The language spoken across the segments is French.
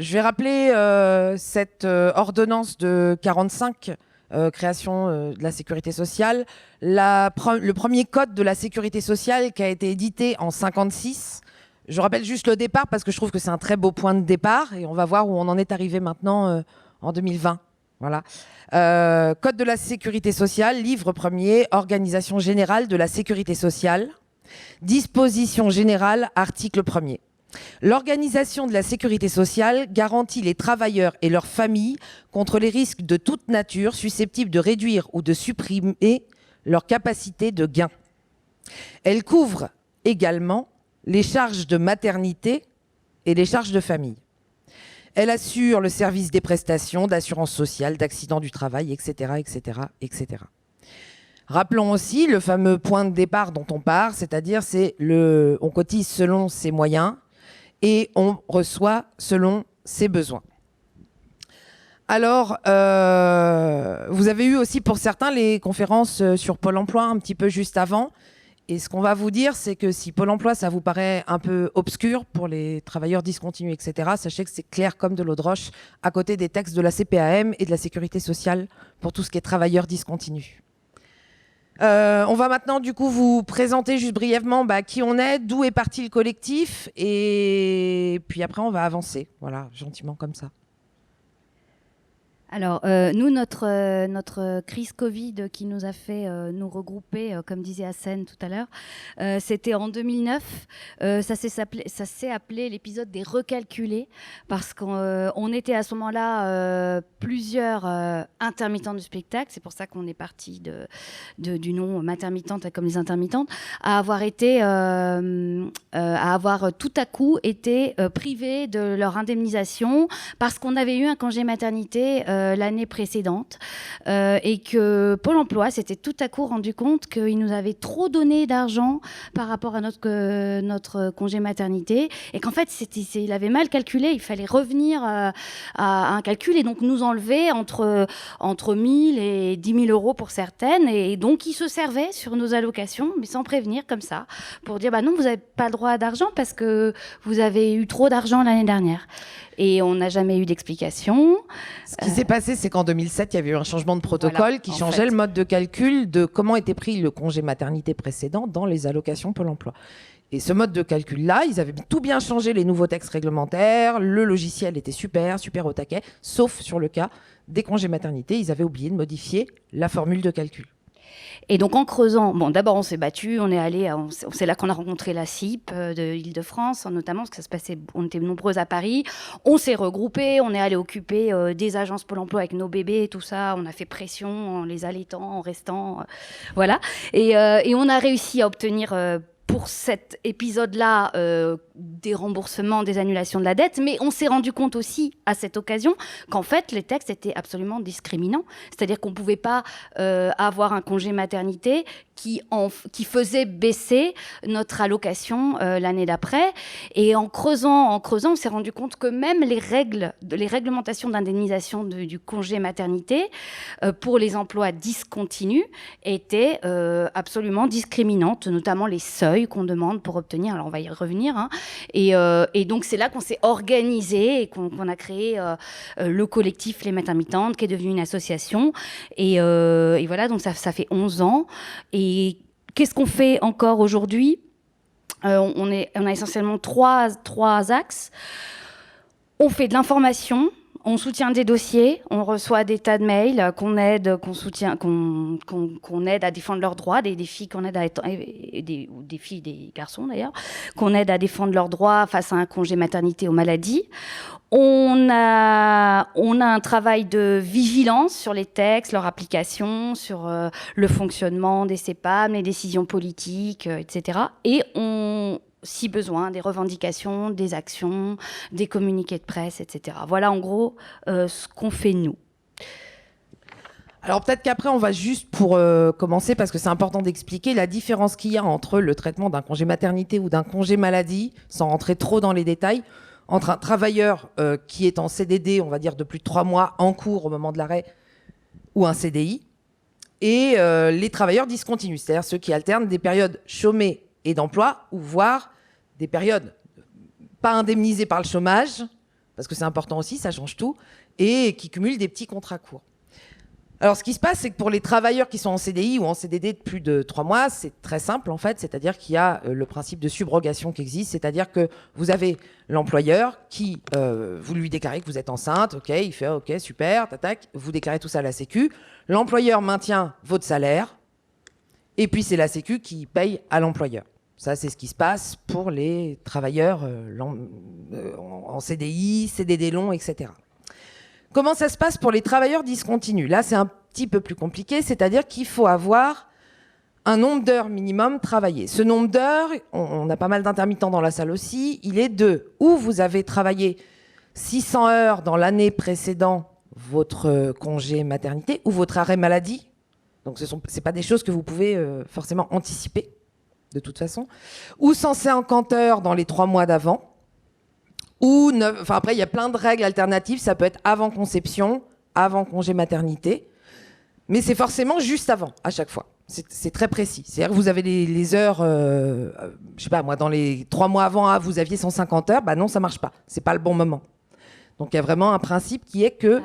Je vais rappeler cette ordonnance de 45, création de la sécurité sociale. Le premier code de la sécurité sociale qui a été édité en 56. Je rappelle juste le départ parce que je trouve que c'est un très beau point de départ et on va voir où on en est arrivé maintenant en 2020. Voilà. Code de la sécurité sociale, livre premier, organisation générale de la sécurité sociale. Disposition générale, article 1er. L'organisation de la sécurité sociale garantit les travailleurs et leurs familles contre les risques de toute nature susceptibles de réduire ou de supprimer leur capacité de gain. Elle couvre également les charges de maternité et les charges de famille. Elle assure le service des prestations d'assurance sociale, d'accident du travail, etc., etc., etc. Rappelons aussi le fameux point de départ dont on part, c'est-à-dire on cotise selon ses moyens et on reçoit selon ses besoins. Alors, vous avez eu aussi pour certains les conférences sur Pôle emploi un petit peu juste avant. Et ce qu'on va vous dire, c'est que si Pôle emploi, ça vous paraît un peu obscur pour les travailleurs discontinus, etc., sachez que c'est clair comme de l'eau de roche à côté des textes de la CPAM et de la Sécurité sociale pour tout ce qui est travailleurs discontinus. On va maintenant du coup vous présenter juste brièvement qui on est, d'où est parti le collectif, et puis après on va avancer, voilà, gentiment comme ça. Alors, nous, notre crise Covid qui nous a fait nous regrouper, comme disait Hassen tout à l'heure, c'était en 2009. Ça s'est appelé l'épisode des recalculés, parce qu'on était à ce moment-là plusieurs intermittents du spectacle. C'est pour ça qu'on est parti du nom Matermitante comme les intermittentes, à avoir tout à coup été privés de leur indemnisation parce qu'on avait eu un congé maternité l'année précédente et que Pôle emploi s'était tout à coup rendu compte qu'il nous avait trop donné d'argent par rapport à notre congé maternité et qu'en fait il avait mal calculé, il fallait revenir à un calcul et donc nous enlever entre 1000 et 10 000 euros pour certaines, et donc ils se servaient sur nos allocations mais sans prévenir comme ça pour dire non, vous n'avez pas le droit d'argent parce que vous avez eu trop d'argent l'année dernière. Et on n'a jamais eu d'explication. Ce qui s'est passé, c'est qu'en 2007, il y avait eu un changement de protocole qui changeait le mode de calcul de comment était pris le congé maternité précédent dans les allocations Pôle emploi. Et ce mode de calcul-là, ils avaient tout bien changé, les nouveaux textes réglementaires, le logiciel était super au taquet, sauf sur le cas des congés maternité, ils avaient oublié de modifier la formule de calcul. Et donc en creusant, d'abord on s'est battu, c'est là qu'on a rencontré la CIP de Île-de-France, notamment parce que ça se passait, on était nombreux à Paris, on s'est regroupés, on est allé occuper des agences Pôle emploi avec nos bébés et tout ça, on a fait pression en les allaitant, en restant, voilà, et on a réussi à obtenir pour cet épisode-là, des remboursements, des annulations de la dette, mais on s'est rendu compte aussi à cette occasion qu'en fait les textes étaient absolument discriminants, c'est-à-dire qu'on ne pouvait pas avoir un congé maternité qui faisait baisser notre allocation l'année d'après, et en creusant, on s'est rendu compte que même les réglementations d'indemnisation du congé maternité pour les emplois discontinus étaient absolument discriminantes, notamment les seuils qu'on demande pour obtenir, alors on va y revenir, hein. Et donc c'est là qu'on s'est organisé et qu'on a créé le collectif Les Matermitantes, qui est devenu une association, et voilà, donc ça fait 11 ans. Et qu'est-ce qu'on fait encore aujourd'hui? On a essentiellement trois axes. On fait de l'information, on soutient des dossiers, on reçoit des tas de mails qu'on aide à défendre leurs droits, des filles qu'on aide des filles, des garçons d'ailleurs, qu'on aide à défendre leurs droits face à un congé maternité ou maladie. On a un travail de vigilance sur les textes, leur application, sur le fonctionnement des CPAM, les décisions politiques, etc. Et si besoin, des revendications, des actions, des communiqués de presse, etc. Voilà en gros ce qu'on fait nous. Alors peut-être qu'après on va juste pour commencer, parce que c'est important d'expliquer la différence qu'il y a entre le traitement d'un congé maternité ou d'un congé maladie, sans rentrer trop dans les détails, entre un travailleur qui est en CDD, on va dire de plus de 3 mois en cours au moment de l'arrêt, ou un CDI, et les travailleurs discontinus, c'est-à-dire ceux qui alternent des périodes chômées et d'emploi, ou voire des périodes pas indemnisées par le chômage, parce que c'est important aussi, ça change tout, et qui cumulent des petits contrats courts. Alors, ce qui se passe, c'est que pour les travailleurs qui sont en CDI ou en CDD de plus de 3 mois, c'est très simple, en fait. C'est-à-dire qu'il y a le principe de subrogation qui existe. C'est-à-dire que vous avez l'employeur qui, vous lui déclarez que vous êtes enceinte. OK, il fait OK, super, tac, vous déclarez tout ça à la Sécu. L'employeur maintient votre salaire. Et puis, c'est la Sécu qui paye à l'employeur. Ça, c'est ce qui se passe pour les travailleurs en CDI, CDD long, etc. Comment ça se passe pour les travailleurs discontinus? Là, c'est un petit peu plus compliqué, c'est-à-dire qu'il faut avoir un nombre d'heures minimum travaillées. Ce nombre d'heures, on a pas mal d'intermittents dans la salle aussi, il est de où vous avez travaillé 600 heures dans l'année précédant votre congé maternité ou votre arrêt maladie. Donc, c'est pas des choses que vous pouvez forcément anticiper, de toute façon. Ou 150 heures dans les 3 mois d'avant. Ou après, il y a plein de règles alternatives. Ça peut être avant conception, avant congé maternité. Mais c'est forcément juste avant, à chaque fois. C'est très précis. C'est-à-dire que vous avez les heures, je sais pas, moi, dans les 3 mois avant, vous aviez 150 heures. Bah non, ça marche pas. C'est pas le bon moment. Donc, il y a vraiment un principe qui est que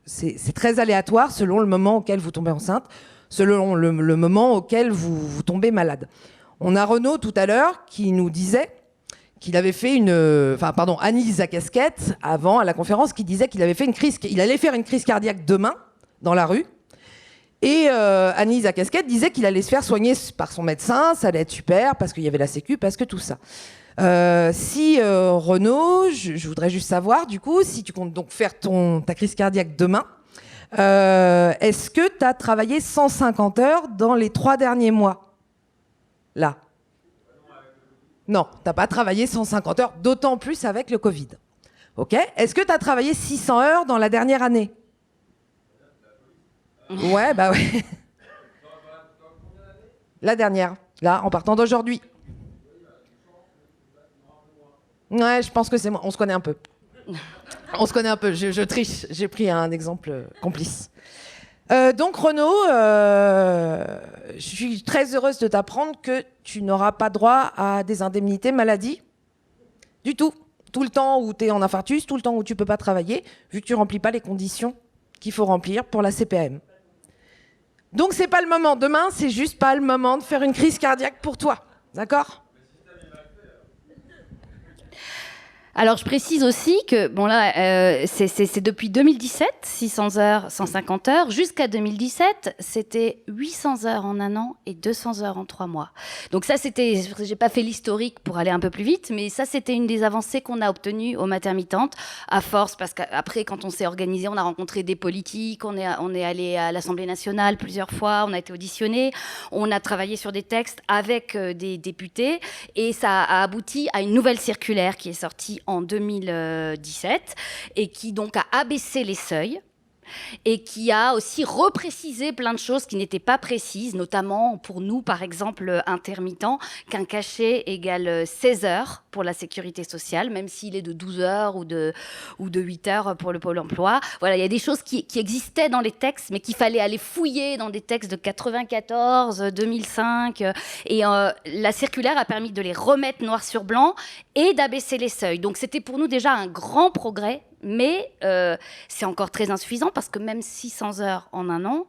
c'est très aléatoire selon le moment auquel vous tombez enceinte, selon le moment auquel vous tombez malade. On a Renaud tout à l'heure qui nous disait qu'il avait fait Annie Zacasquette, avant, à la conférence, qui disait qu'il avait fait il allait faire une crise cardiaque demain, dans la rue. Et Annie Zacasquette disait qu'il allait se faire soigner par son médecin, ça allait être super, parce qu'il y avait la Sécu, parce que tout ça. Renaud, je voudrais juste savoir, du coup, si tu comptes donc faire ta crise cardiaque demain, est-ce que tu as travaillé 150 heures dans les 3 derniers mois? Là. Non, tu n'as pas travaillé 150 heures, d'autant plus avec le Covid. OK? Est-ce que tu as travaillé 600 heures dans la dernière année? Ouais, bah ouais. La dernière, là, en partant d'aujourd'hui. Ouais, je pense que c'est moi. On se connaît un peu. On se connaît un peu. Je triche. J'ai pris un exemple complice. Donc Renaud, je suis très heureuse de t'apprendre que tu n'auras pas droit à des indemnités maladie du tout. Tout le temps où tu es en infarctus, tout le temps où tu peux pas travailler, vu que tu remplis pas les conditions qu'il faut remplir pour la CPAM. Donc c'est pas le moment. Demain, c'est juste pas le moment de faire une crise cardiaque pour toi. D'accord ? Alors, je précise aussi que, bon là, c'est depuis 2017, 600 heures, 150 heures. Jusqu'à 2017, c'était 800 heures en un an et 200 heures en 3 mois. Donc ça, j'ai pas fait l'historique pour aller un peu plus vite, mais ça, c'était une des avancées qu'on a obtenues aux Matermitantes, à force, parce qu'après, quand on s'est organisé, on a rencontré des politiques, on est allé à l'Assemblée nationale plusieurs fois, on a été auditionné, on a travaillé sur des textes avec des députés, et ça a abouti à une nouvelle circulaire qui est sortie en 2017 et qui donc a abaissé les seuils et qui a aussi reprécisé plein de choses qui n'étaient pas précises, notamment pour nous, par exemple, intermittents, qu'un cachet égale 16 heures pour la sécurité sociale, même s'il est de 12 heures ou de 8 heures pour le Pôle emploi. Voilà, il y a des choses qui existaient dans les textes, mais qu'il fallait aller fouiller dans des textes de 94, 2005. Et la circulaire a permis de les remettre noir sur blanc et d'abaisser les seuils. Donc c'était pour nous déjà un grand progrès, mais c'est encore très insuffisant parce que même 600 heures en un an,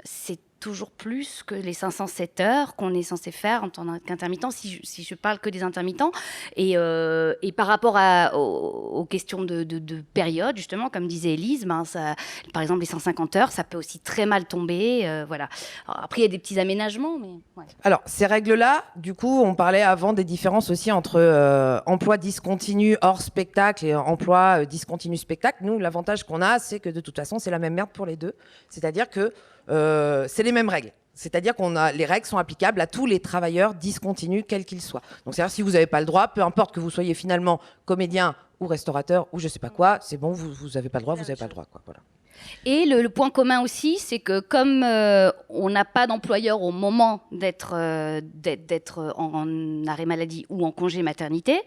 c'est toujours plus que les 507 heures qu'on est censé faire en tant qu'intermittent, si je parle que des intermittents. Et par rapport aux questions de période, justement, comme disait Élise, par exemple, les 150 heures, ça peut aussi très mal tomber. Voilà. Alors, après, il y a des petits aménagements. Mais, ouais. Alors, ces règles-là, du coup, on parlait avant des différences aussi entre emploi discontinu hors spectacle et emploi discontinu spectacle. Nous, l'avantage qu'on a, c'est que de toute façon, c'est la même merde pour les deux. C'est-à-dire que c'est les mêmes règles. C'est-à-dire les règles sont applicables à tous les travailleurs discontinus, quels qu'ils soient. Donc, c'est-à-dire si vous n'avez pas le droit, peu importe que vous soyez finalement comédien ou restaurateur ou je sais pas quoi, c'est bon, vous n'avez pas le droit, vous n'avez pas le droit, quoi. Voilà. Et le point commun aussi, c'est que comme on n'a pas d'employeur au moment d'être en arrêt maladie ou en congé maternité,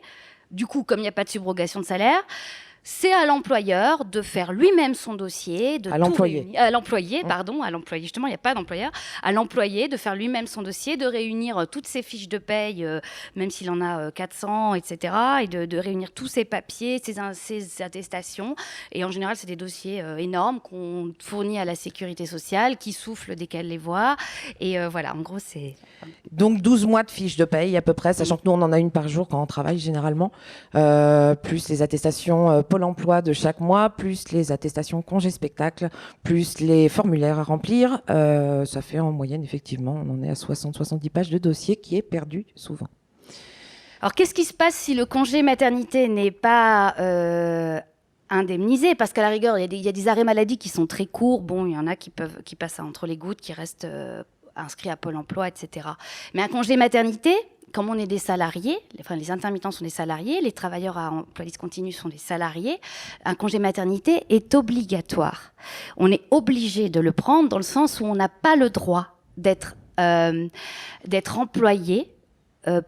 du coup, comme il n'y a pas de subrogation de salaire, c'est à l'employeur de faire lui-même son dossier, de à l'employé. À l'employé, justement, il n'y a pas d'employeur. À l'employé de faire lui-même son dossier, de réunir toutes ses fiches de paye, même s'il en a 400, etc., et de réunir tous ses papiers, ses attestations. Et en général, c'est des dossiers énormes qu'on fournit à la sécurité sociale, qui souffle dès qu'elle les voit. Et voilà, en gros, c'est... Donc 12 mois de fiches de paye à peu près, sachant que nous on en a une par jour quand on travaille généralement, plus les attestations Pôle emploi de chaque mois, plus les attestations congé spectacle, plus les formulaires à remplir. Ça fait en moyenne effectivement, on en est à 60-70 pages de dossier qui est perdu souvent. Alors qu'est-ce qui se passe si le congé maternité n'est pas indemnisé? Parce qu'à la rigueur, il y a des arrêts maladie qui sont très courts. Bon, il y en a qui passent entre les gouttes, qui restent... inscrits à Pôle emploi, etc. Mais un congé maternité, comme on est des salariés, les intermittents sont des salariés, les travailleurs à emploi discontinu sont des salariés, un congé maternité est obligatoire. On est obligé de le prendre dans le sens où on n'a pas le droit d'être employé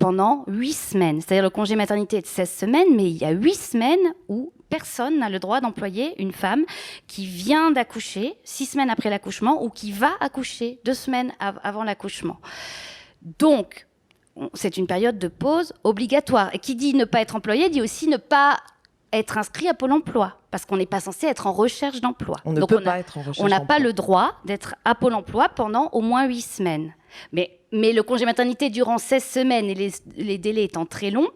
pendant 8 semaines. C'est-à-dire le congé maternité est de 16 semaines, mais il y a 8 semaines où personne n'a le droit d'employer une femme qui vient d'accoucher 6 semaines après l'accouchement ou qui va accoucher 2 semaines avant l'accouchement. Donc, c'est une période de pause obligatoire. Et qui dit ne pas être employé dit aussi ne pas être inscrit à Pôle emploi, parce qu'on n'est pas censé être en recherche d'emploi. On ne peut pas être en recherche d'emploi. On n'a pas le droit d'être à Pôle emploi pendant au moins 8 semaines. Mais le congé maternité durant 16 semaines et les délais étant très longs,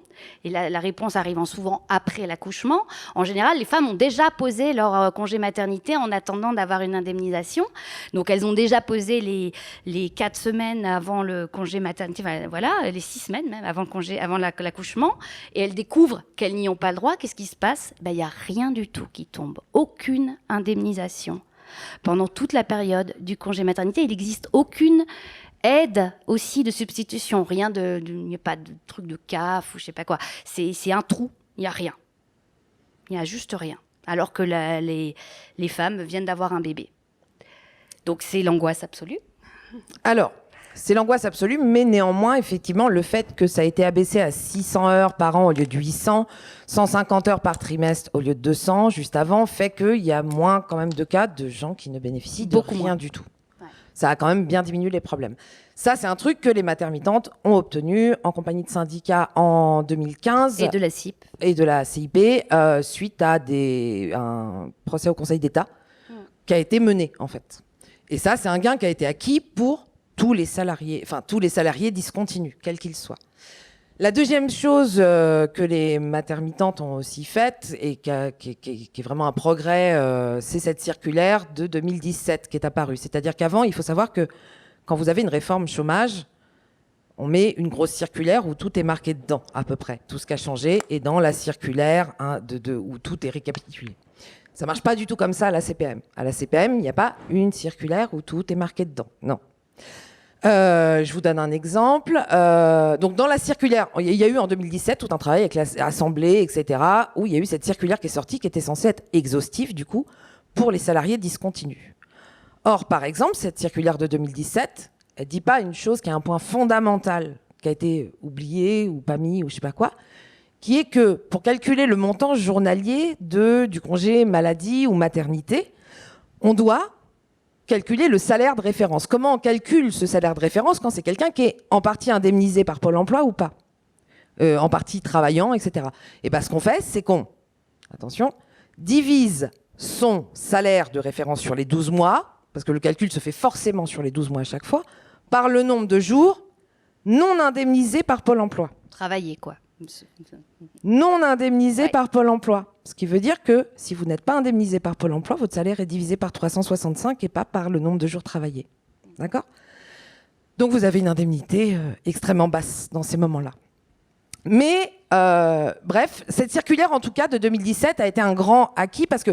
et la réponse arrivant souvent après l'accouchement, en général, les femmes ont déjà posé leur congé maternité en attendant d'avoir une indemnisation. Donc, elles ont déjà posé les 4 semaines avant le congé maternité, voilà, les 6 semaines même avant l'accouchement, et elles découvrent qu'elles n'y ont pas le droit. Qu'est-ce qui se passe? Il n'y a rien du tout qui tombe, aucune indemnisation. Pendant toute la période du congé maternité, il n'existe aucune aide aussi de substitution, il n'y a pas de truc de CAF ou je sais pas quoi. C'est un trou, il n'y a rien. Il n'y a juste rien. Alors que les femmes viennent d'avoir un bébé. Donc c'est l'angoisse absolue. Alors, c'est l'angoisse absolue, mais néanmoins, effectivement, le fait que ça a été abaissé à 600 heures par an au lieu de 800, 150 heures par trimestre au lieu de 200, juste avant, fait qu'il y a moins quand même de cas de gens qui ne bénéficient de rien du tout. Ça a quand même bien diminué les problèmes. Ça, c'est un truc que les maternitantes ont obtenu en compagnie de syndicats en 2015. Et de la CIP. Et de la CIP, suite à un procès au Conseil d'État qui a été mené, en fait. Et ça, c'est un gain qui a été acquis pour tous les salariés discontinus, quels qu'ils soient. La deuxième chose que les maternitantes ont aussi faite et qui est vraiment un progrès, c'est cette circulaire de 2017 qui est apparue. C'est-à-dire qu'avant, il faut savoir que quand vous avez une réforme chômage, on met une grosse circulaire où tout est marqué dedans, à peu près. Tout ce qui a changé est dans la circulaire où tout est récapitulé. Ça ne marche pas du tout comme ça à la CPM. À la CPM, il n'y a pas une circulaire où tout est marqué dedans. Non. Je vous donne un exemple. Donc dans la circulaire, il y a eu en 2017 tout un travail avec l'Assemblée, etc., où il y a eu cette circulaire qui est sortie, qui était censée être exhaustive, du coup, pour les salariés discontinus. Or, par exemple, cette circulaire de 2017, elle ne dit pas une chose qui est un point fondamental, qui a été oublié ou pas mis ou je sais pas quoi, qui est que pour calculer le montant journalier du congé maladie ou maternité, on doit calculer le salaire de référence. Comment on calcule ce salaire de référence quand c'est quelqu'un qui est en partie indemnisé par Pôle emploi ou pas, en partie travaillant, etc. Et bien ce qu'on fait, c'est qu'on, attention, divise son salaire de référence sur les 12 mois, parce que le calcul se fait forcément sur les 12 mois à chaque fois, par le nombre de jours non indemnisés par Pôle emploi. Travailler, quoi. Non indemnisés par Pôle emploi. Ce qui veut dire que si vous n'êtes pas indemnisé par Pôle emploi, votre salaire est divisé par 365 et pas par le nombre de jours travaillés. D'accord ? Donc vous avez une indemnité extrêmement basse dans ces moments-là. Mais bref, cette circulaire en tout cas de 2017 a été un grand acquis parce que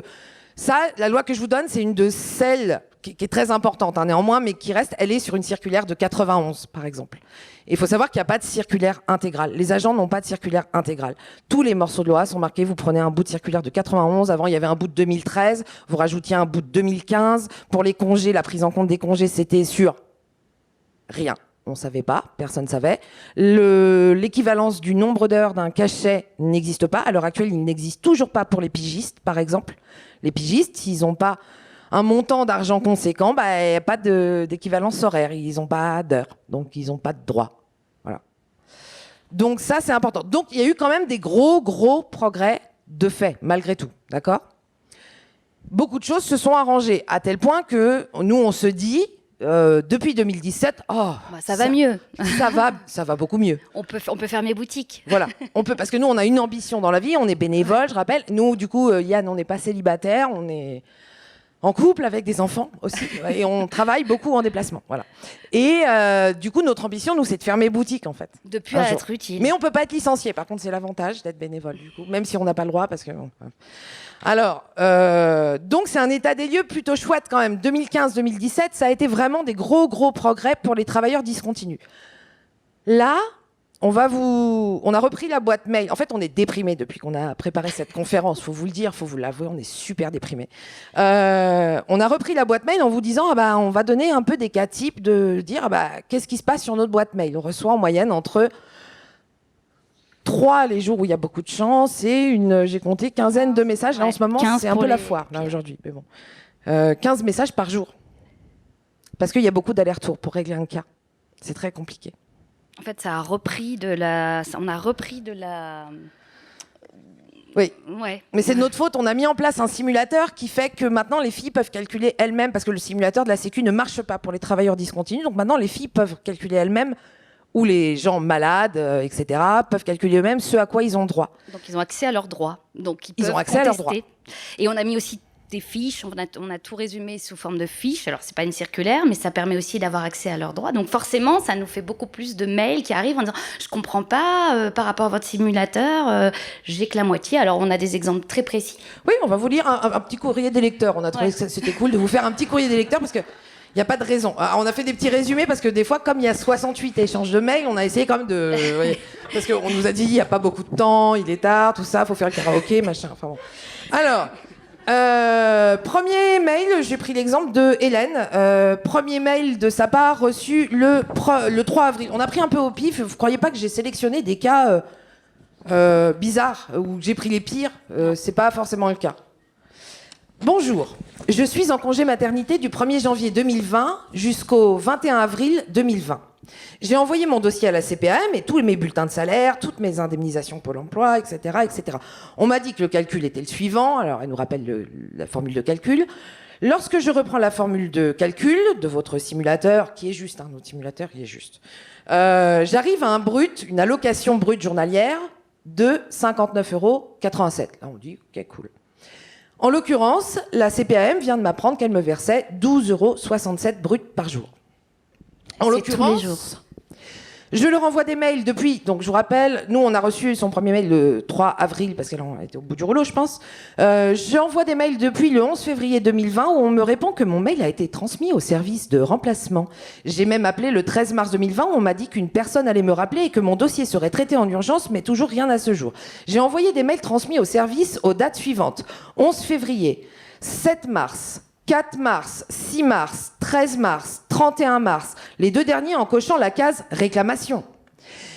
ça, la loi que je vous donne, c'est une de celles qui est très importante, hein, néanmoins, mais qui reste, elle est sur une circulaire de 91, par exemple. Et il faut savoir qu'il n'y a pas de circulaire intégrale. Les agents n'ont pas de circulaire intégrale. Tous les morceaux de loi sont marqués, vous prenez un bout de circulaire de 91, avant il y avait un bout de 2013, vous rajoutiez un bout de 2015. Pour les congés, la prise en compte des congés, c'était sur rien. on ne savait pas, personne ne savait. L'équivalence du nombre d'heures d'un cachet n'existe pas. À l'heure actuelle, il n'existe toujours pas pour les pigistes, par exemple. Les pigistes, s'ils n'ont pas un montant d'argent conséquent, il n'y a pas d'équivalence horaire. Ils n'ont pas d'heures, donc ils n'ont pas de droit. Voilà. Donc ça, c'est important. Donc il y a eu quand même des gros progrès de fait, malgré tout. D'accord ? Beaucoup de choses se sont arrangées, à tel point que nous, on se dit... depuis 2017, ça va mieux. Ça va beaucoup mieux. On peut fermer boutique. Voilà, on peut, parce que nous, on a une ambition dans la vie, on est bénévole, je rappelle. Nous, du coup, Yann, on n'est pas célibataire, on est en couple avec des enfants aussi, et on travaille beaucoup en déplacement. Voilà. Et du coup, notre ambition, nous, c'est de fermer boutique, en fait. De plus à être utile. Mais on peut pas être licencié. Par contre, c'est l'avantage d'être bénévole, du coup, même si on n'a pas le droit, parce que... Alors, donc c'est un état des lieux plutôt chouette quand même. 2015-2017, ça a été vraiment des gros progrès pour les travailleurs discontinus. Là, on a repris la boîte mail. En fait, on est déprimé depuis qu'on a préparé cette conférence. Faut vous le dire, faut vous l'avouer, on est super déprimé. On a repris la boîte mail en vous disant, on va donner un peu des cas types, de dire, qu'est-ce qui se passe sur notre boîte mail. On reçoit en moyenne entre 3 les jours où il y a beaucoup de chance et j'ai compté quinzaine de messages. Là, en ce moment, c'est un peu la foire, là, aujourd'hui. Mais bon. 15 messages par jour. Parce qu'il y a beaucoup d'allers-retours pour régler un cas. C'est très compliqué. En fait, on a repris de la... Oui. Ouais. Mais c'est de notre faute. On a mis en place un simulateur qui fait que maintenant, les filles peuvent calculer elles-mêmes, parce que le simulateur de la Sécu ne marche pas pour les travailleurs discontinus. Donc maintenant, les filles peuvent calculer elles-mêmes, ou les gens malades, etc., peuvent calculer eux-mêmes ce à quoi ils ont droit. Donc ils ont accès à leurs droits. Donc ils ont accès à leurs droits. Et on a mis aussi des fiches, on a tout résumé sous forme de fiches. Alors c'est pas une circulaire, mais ça permet aussi d'avoir accès à leurs droits. Donc forcément, ça nous fait beaucoup plus de mails qui arrivent en disant « Je comprends pas, par rapport à votre simulateur, j'ai que la moitié ». Alors on a des exemples très précis. Oui, on va vous lire un petit courrier des lecteurs. On a trouvé que c'était cool de vous faire un petit courrier des lecteurs, parce que il n'y a pas de raison. Alors, on a fait des petits résumés parce que des fois, comme il y a 68 échanges de mails, on a essayé quand même de... parce qu'on nous a dit, il n'y a pas beaucoup de temps, il est tard, tout ça, il faut faire le karaoké, machin. Enfin bon. Alors, premier mail, j'ai pris l'exemple de Hélène. Premier mail de sa part reçu le 3 avril. On a pris un peu au pif. Vous ne croyez pas que j'ai sélectionné des cas bizarres, où j'ai pris les pires? C'est pas forcément le cas. Bonjour, je suis en congé maternité du 1er janvier 2020 jusqu'au 21 avril 2020. J'ai envoyé mon dossier à la CPAM et tous mes bulletins de salaire, toutes mes indemnisations Pôle emploi, etc., etc. On m'a dit que le calcul était le suivant, alors elle nous rappelle la formule de calcul. Lorsque je reprends la formule de calcul de votre simulateur, qui est juste, notre simulateur, il est juste, j'arrive à un brut, une allocation brute journalière de 59,87 €. Là, on dit, ok, cool. En l'occurrence, la CPAM vient de m'apprendre qu'elle me versait 12,67 € brut par jour. En l'occurrence, je leur envoie des mails depuis. Donc, je vous rappelle, nous, on a reçu son premier mail le 3 avril, parce qu'elle était au bout du rouleau, je pense. J'envoie des mails depuis le 11 février 2020, où on me répond que mon mail a été transmis au service de remplacement. J'ai même appelé le 13 mars 2020, où on m'a dit qu'une personne allait me rappeler et que mon dossier serait traité en urgence, mais toujours rien à ce jour. J'ai envoyé des mails transmis au service aux dates suivantes. 11 février, 7 mars, 4 mars, 6 mars, 13 mars, 31 mars, les deux derniers en cochant la case réclamation.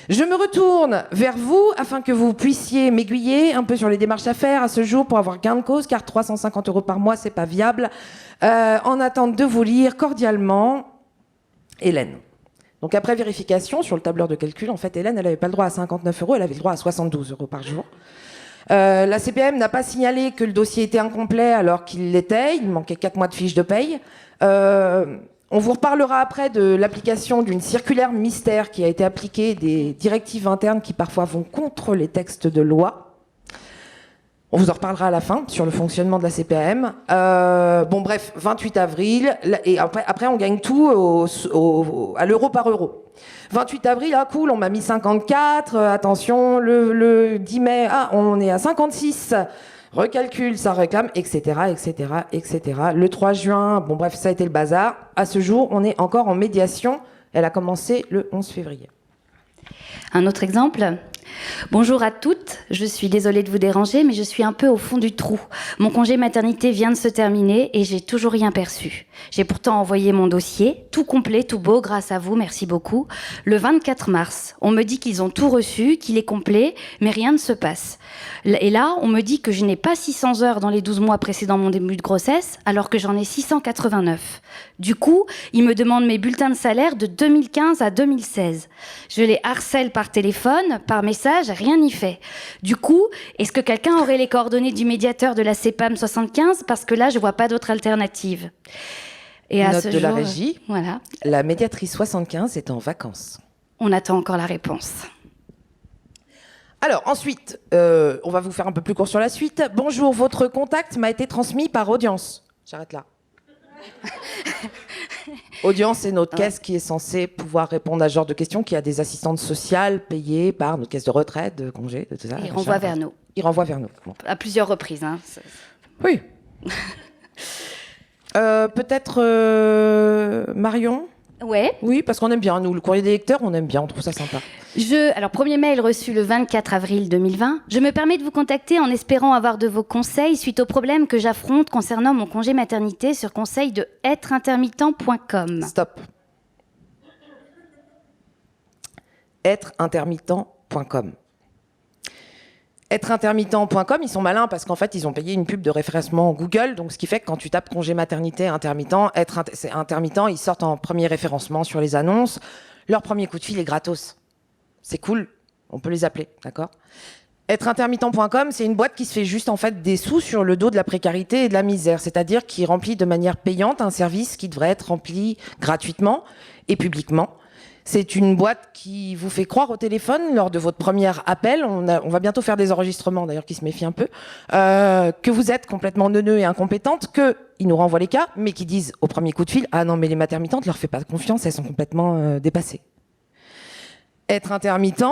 Je me retourne vers vous afin que vous puissiez m'aiguiller un peu sur les démarches à faire à ce jour pour avoir gain de cause, car 350 € par mois, c'est pas viable. En attente de vous lire cordialement, Hélène. Donc après vérification sur le tableur de calcul, en fait, Hélène, elle n'avait pas le droit à 59 €, elle avait le droit à 72 € par jour. La CPM n'a pas signalé que le dossier était incomplet alors qu'il l'était. Il manquait 4 mois de fiche de paye. On vous reparlera après de l'application d'une circulaire mystère qui a été appliquée, des directives internes qui parfois vont contre les textes de loi. On vous en reparlera à la fin sur le fonctionnement de la CPAM. Bon bref, 28 avril, et après on gagne tout à l'euro par euro. 28 avril, ah cool, on m'a mis 54, attention, le 10 mai, ah on est à 56, recalcul, ça réclame, etc., etc., etc. Le 3 juin, bon bref, ça a été le bazar. À ce jour, on est encore en médiation. Elle a commencé le 11 février. Un autre exemple, Bonjour à toutes, je suis désolée de vous déranger, mais je suis un peu au fond du trou. Mon congé maternité vient de se terminer et j'ai toujours rien perçu. J'ai pourtant envoyé mon dossier, tout complet, tout beau, grâce à vous, merci beaucoup, le 24 mars. On me dit qu'ils ont tout reçu, qu'il est complet, mais rien ne se passe. Et là, on me dit que je n'ai pas 600 heures dans les 12 mois précédant mon début de grossesse, alors que j'en ai 689. Du coup, ils me demandent mes bulletins de salaire de 2015 à 2016. Je les harcèle par téléphone, par message, rien n'y fait. Du coup, est-ce que quelqu'un aurait les coordonnées du médiateur de la CPAM 75 ? Parce que là, je vois pas d'autre alternative. Et note de la régie, voilà. La médiatrice 75 est en vacances. On attend encore la réponse. Alors, ensuite, on va vous faire un peu plus court sur la suite. Bonjour, votre contact m'a été transmis par Audience. J'arrête là. Audience, c'est notre caisse qui est censée pouvoir répondre à ce genre de questions, qui a des assistantes sociales payées par notre caisse de retraite, de congé, de tout ça. Il renvoie vers nous. Il renvoie vers nous. Bon. À plusieurs reprises. Hein. Oui. Peut-être Marion ? Ouais. Oui, parce qu'on aime bien, nous, le courrier des lecteurs, on aime bien, on trouve ça sympa. Alors, premier mail reçu le 24 avril 2020. Je me permets de vous contacter en espérant avoir de vos conseils suite aux problèmes que j'affronte concernant mon congé maternité sur conseil de êtreintermittent.com. Stop. êtreintermittent.com. êtreintermittent.com, ils sont malins parce qu'en fait, ils ont payé une pub de référencement Google. Donc, ce qui fait que quand tu tapes congé maternité intermittent, c'est intermittent, ils sortent en premier référencement sur les annonces. Leur premier coup de fil est gratos. C'est cool, on peut les appeler, d'accord ? êtreintermittent.com, c'est une boîte qui se fait juste en fait des sous sur le dos de la précarité et de la misère, c'est-à-dire qui remplit de manière payante un service qui devrait être rempli gratuitement et publiquement. C'est une boîte qui vous fait croire au téléphone lors de votre premier appel, on va bientôt faire des enregistrements d'ailleurs qui se méfient un peu, que vous êtes complètement neuneux et incompétente, qu'ils nous renvoient les cas, mais qui disent au premier coup de fil « Ah non, mais les maternitantes, leur faites pas confiance, elles sont complètement dépassées ». Être intermittent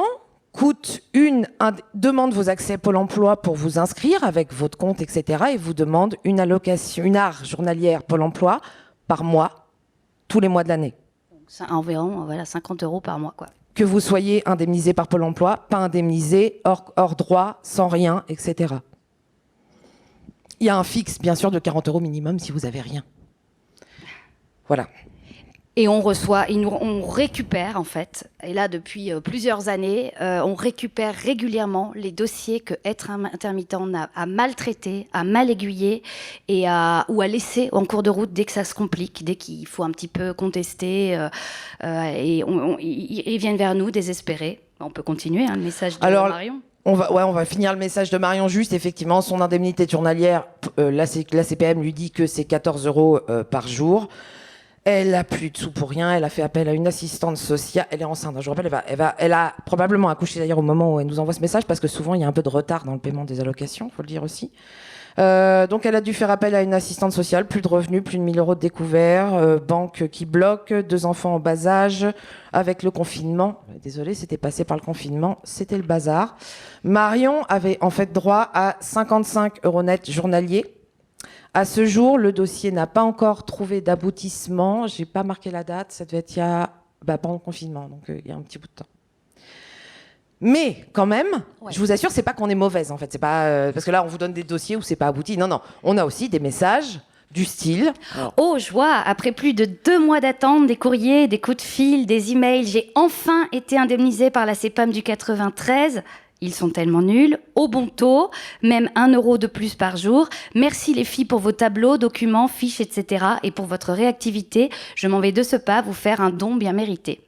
demande vos accès Pôle emploi pour vous inscrire avec votre compte, etc. et vous demande une allocation, une ARS journalière Pôle emploi par mois, tous les mois de l'année. Environ 50 € par mois, quoi. Que vous soyez indemnisé par Pôle emploi, pas indemnisé, hors droit, sans rien, etc. Il y a un fixe, bien sûr, de 40 € minimum si vous avez rien. Voilà. Et on reçoit, on récupère en fait, et là depuis plusieurs années, on récupère régulièrement les dossiers que être intermittent a mal traités, a mal aiguillés ou a laissé en cours de route dès que ça se complique, dès qu'il faut un petit peu contester, et ils viennent vers nous désespérés. On peut continuer, le message de Marion. On va finir le message de Marion juste. Effectivement, son indemnité journalière, la CPM lui dit que c'est 14 € par jour. Elle a plus de sous pour rien. Elle a fait appel à une assistante sociale. Elle est enceinte. Je vous rappelle, elle a probablement accouché d'ailleurs au moment où elle nous envoie ce message parce que souvent il y a un peu de retard dans le paiement des allocations, faut le dire aussi. Donc elle a dû faire appel à une assistante sociale. Plus de revenus, plus de 1 000 € de découvert, banque qui bloque, 2 enfants en bas âge. Avec le confinement, désolée, c'était passé par le confinement, c'était le bazar. Marion avait en fait droit à 55 € net journaliers. À ce jour, le dossier n'a pas encore trouvé d'aboutissement. J'ai pas marqué la date, ça devait être pendant le confinement, donc il y a un petit bout de temps. Mais quand même, Je vous assure, c'est pas qu'on est mauvaise en fait, c'est pas parce que là on vous donne des dossiers où c'est pas abouti. Non, on a aussi des messages du style. Oh, joie! Après plus de 2 mois d'attente, des courriers, des coups de fil, des emails, j'ai enfin été indemnisée par la CPAM du 93. Ils sont tellement nuls, au bon taux, même 1 € de plus par jour. Merci les filles pour vos tableaux, documents, fiches, etc. et pour votre réactivité. Je m'en vais de ce pas vous faire un don bien mérité.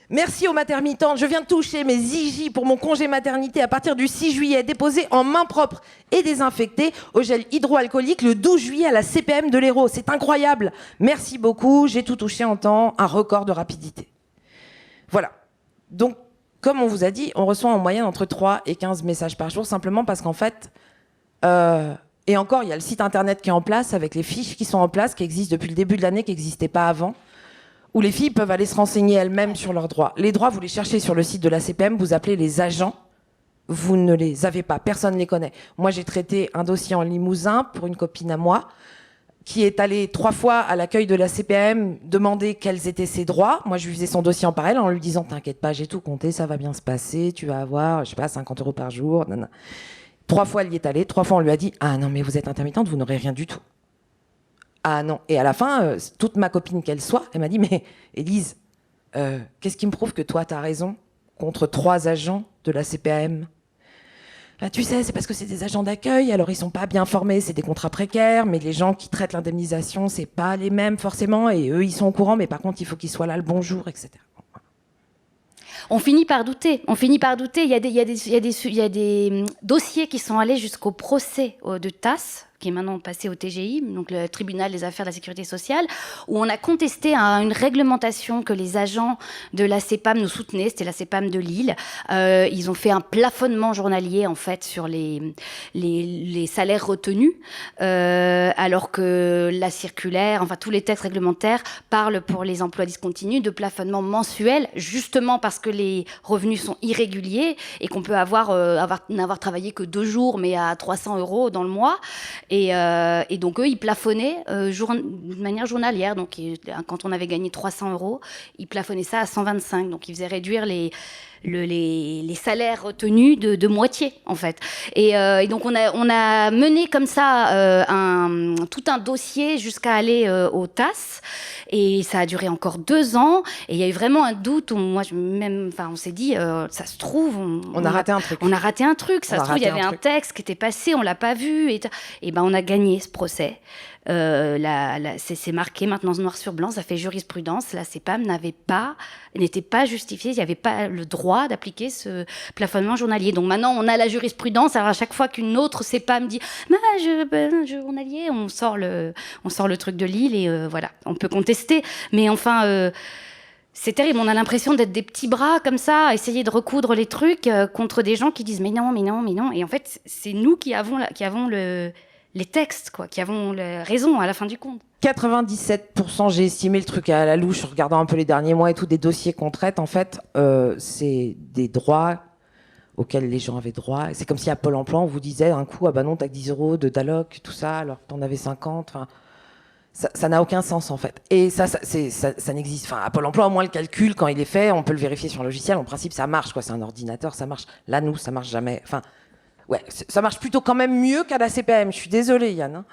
Merci aux maternitantes. Je viens de toucher mes IJ pour mon congé maternité à partir du 6 juillet, déposé en main propre et désinfecté au gel hydroalcoolique le 12 juillet à la CPM de l'Hérault. C'est incroyable. Merci beaucoup. J'ai tout touché en temps, un record de rapidité. Voilà. Donc, comme on vous a dit, on reçoit en moyenne entre 3 et 15 messages par jour, simplement parce qu'en fait, et encore, il y a le site internet qui est en place, avec les fiches qui sont en place, qui existent depuis le début de l'année, qui n'existaient pas avant, où les filles peuvent aller se renseigner elles-mêmes sur leurs droits. Les droits, vous les cherchez sur le site de la CPM, vous appelez les agents, vous ne les avez pas, personne ne les connaît. Moi, j'ai traité un dossier en Limousin pour une copine à moi. qui est allé 3 fois à l'accueil de la CPAM demander quels étaient ses droits. Moi, je lui faisais son dossier en parallèle en lui disant « T'inquiète pas, j'ai tout compté, ça va bien se passer, tu vas avoir, je sais pas, 50 € par jour. » 3 fois, elle y est allée. 3 fois, on lui a dit « Ah non, mais vous êtes intermittente, vous n'aurez rien du tout. » Ah non. Et à la fin, toute ma copine qu'elle soit, elle m'a dit « Mais Élise, qu'est-ce qui me prouve que toi, t'as raison contre 3 agents de la CPAM ?» Bah, tu sais, c'est parce que c'est des agents d'accueil, alors ils sont pas bien formés, c'est des contrats précaires, mais les gens qui traitent l'indemnisation, c'est pas les mêmes forcément, et eux, ils sont au courant, mais par contre, il faut qu'ils soient là le bonjour, etc. On finit par douter. Il y a des dossiers qui sont allés jusqu'au procès de TAS, qui est maintenant passé au TGI, donc le tribunal des affaires de la sécurité sociale, où on a contesté une réglementation que les agents de la CPAM nous soutenaient, c'était la CPAM de Lille. Ils ont fait un plafonnement journalier en fait sur les salaires retenus, alors que la circulaire, enfin tous les textes réglementaires parlent pour les emplois discontinus de plafonnement mensuel, justement parce que les revenus sont irréguliers et qu'on peut n'avoir travaillé que 2 jours, mais à 300 € dans le mois. Et donc, eux, ils plafonnaient de manière journalière. Donc, quand on avait gagné 300 €, ils plafonnaient ça à 125. Donc, ils faisaient réduire les salaires retenus de moitié, en fait. Et donc, on a mené comme ça tout un dossier jusqu'à aller au TAS. Et ça a duré encore 2 ans. Et il y a eu vraiment un doute où on s'est dit, ça se trouve, on a raté un truc. On a raté un truc. Ça se trouve, il y avait un texte qui était passé, on l'a pas vu. Et ben, on a gagné ce procès. C'est marqué maintenant noir sur blanc, ça fait jurisprudence. La CPAM n'était pas justifiée, il n'y avait pas le droit d'appliquer ce plafonnement journalier. Donc maintenant, on a la jurisprudence. Alors à chaque fois qu'une autre CPAM dit journalier, on sort le truc de Lille et voilà, on peut contester. Mais enfin. C'est terrible, on a l'impression d'être des petits bras comme ça, à essayer de recoudre les trucs contre des gens qui disent mais non. Et en fait, c'est nous qui avons les textes, quoi, qui avons raison à la fin du compte. 97%, j'ai estimé le truc à la louche, en regardant un peu les derniers mois et tout, des dossiers qu'on traite, en fait, c'est des droits auxquels les gens avaient droit. C'est comme si à Pôle emploi, on vous disait un coup, ah bah non, t'as que 10 € de DALOC, tout ça, alors que t'en avais 50. Enfin, ça n'a aucun sens, en fait. Et ça n'existe. Enfin, à Pôle emploi, au moins, le calcul, quand il est fait, on peut le vérifier sur un logiciel. En principe, ça marche, quoi. C'est un ordinateur, ça marche. Là, nous, ça marche jamais. Enfin, ouais, ça marche plutôt quand même mieux qu'à la CPAM. Je suis désolée, Yann. Hein.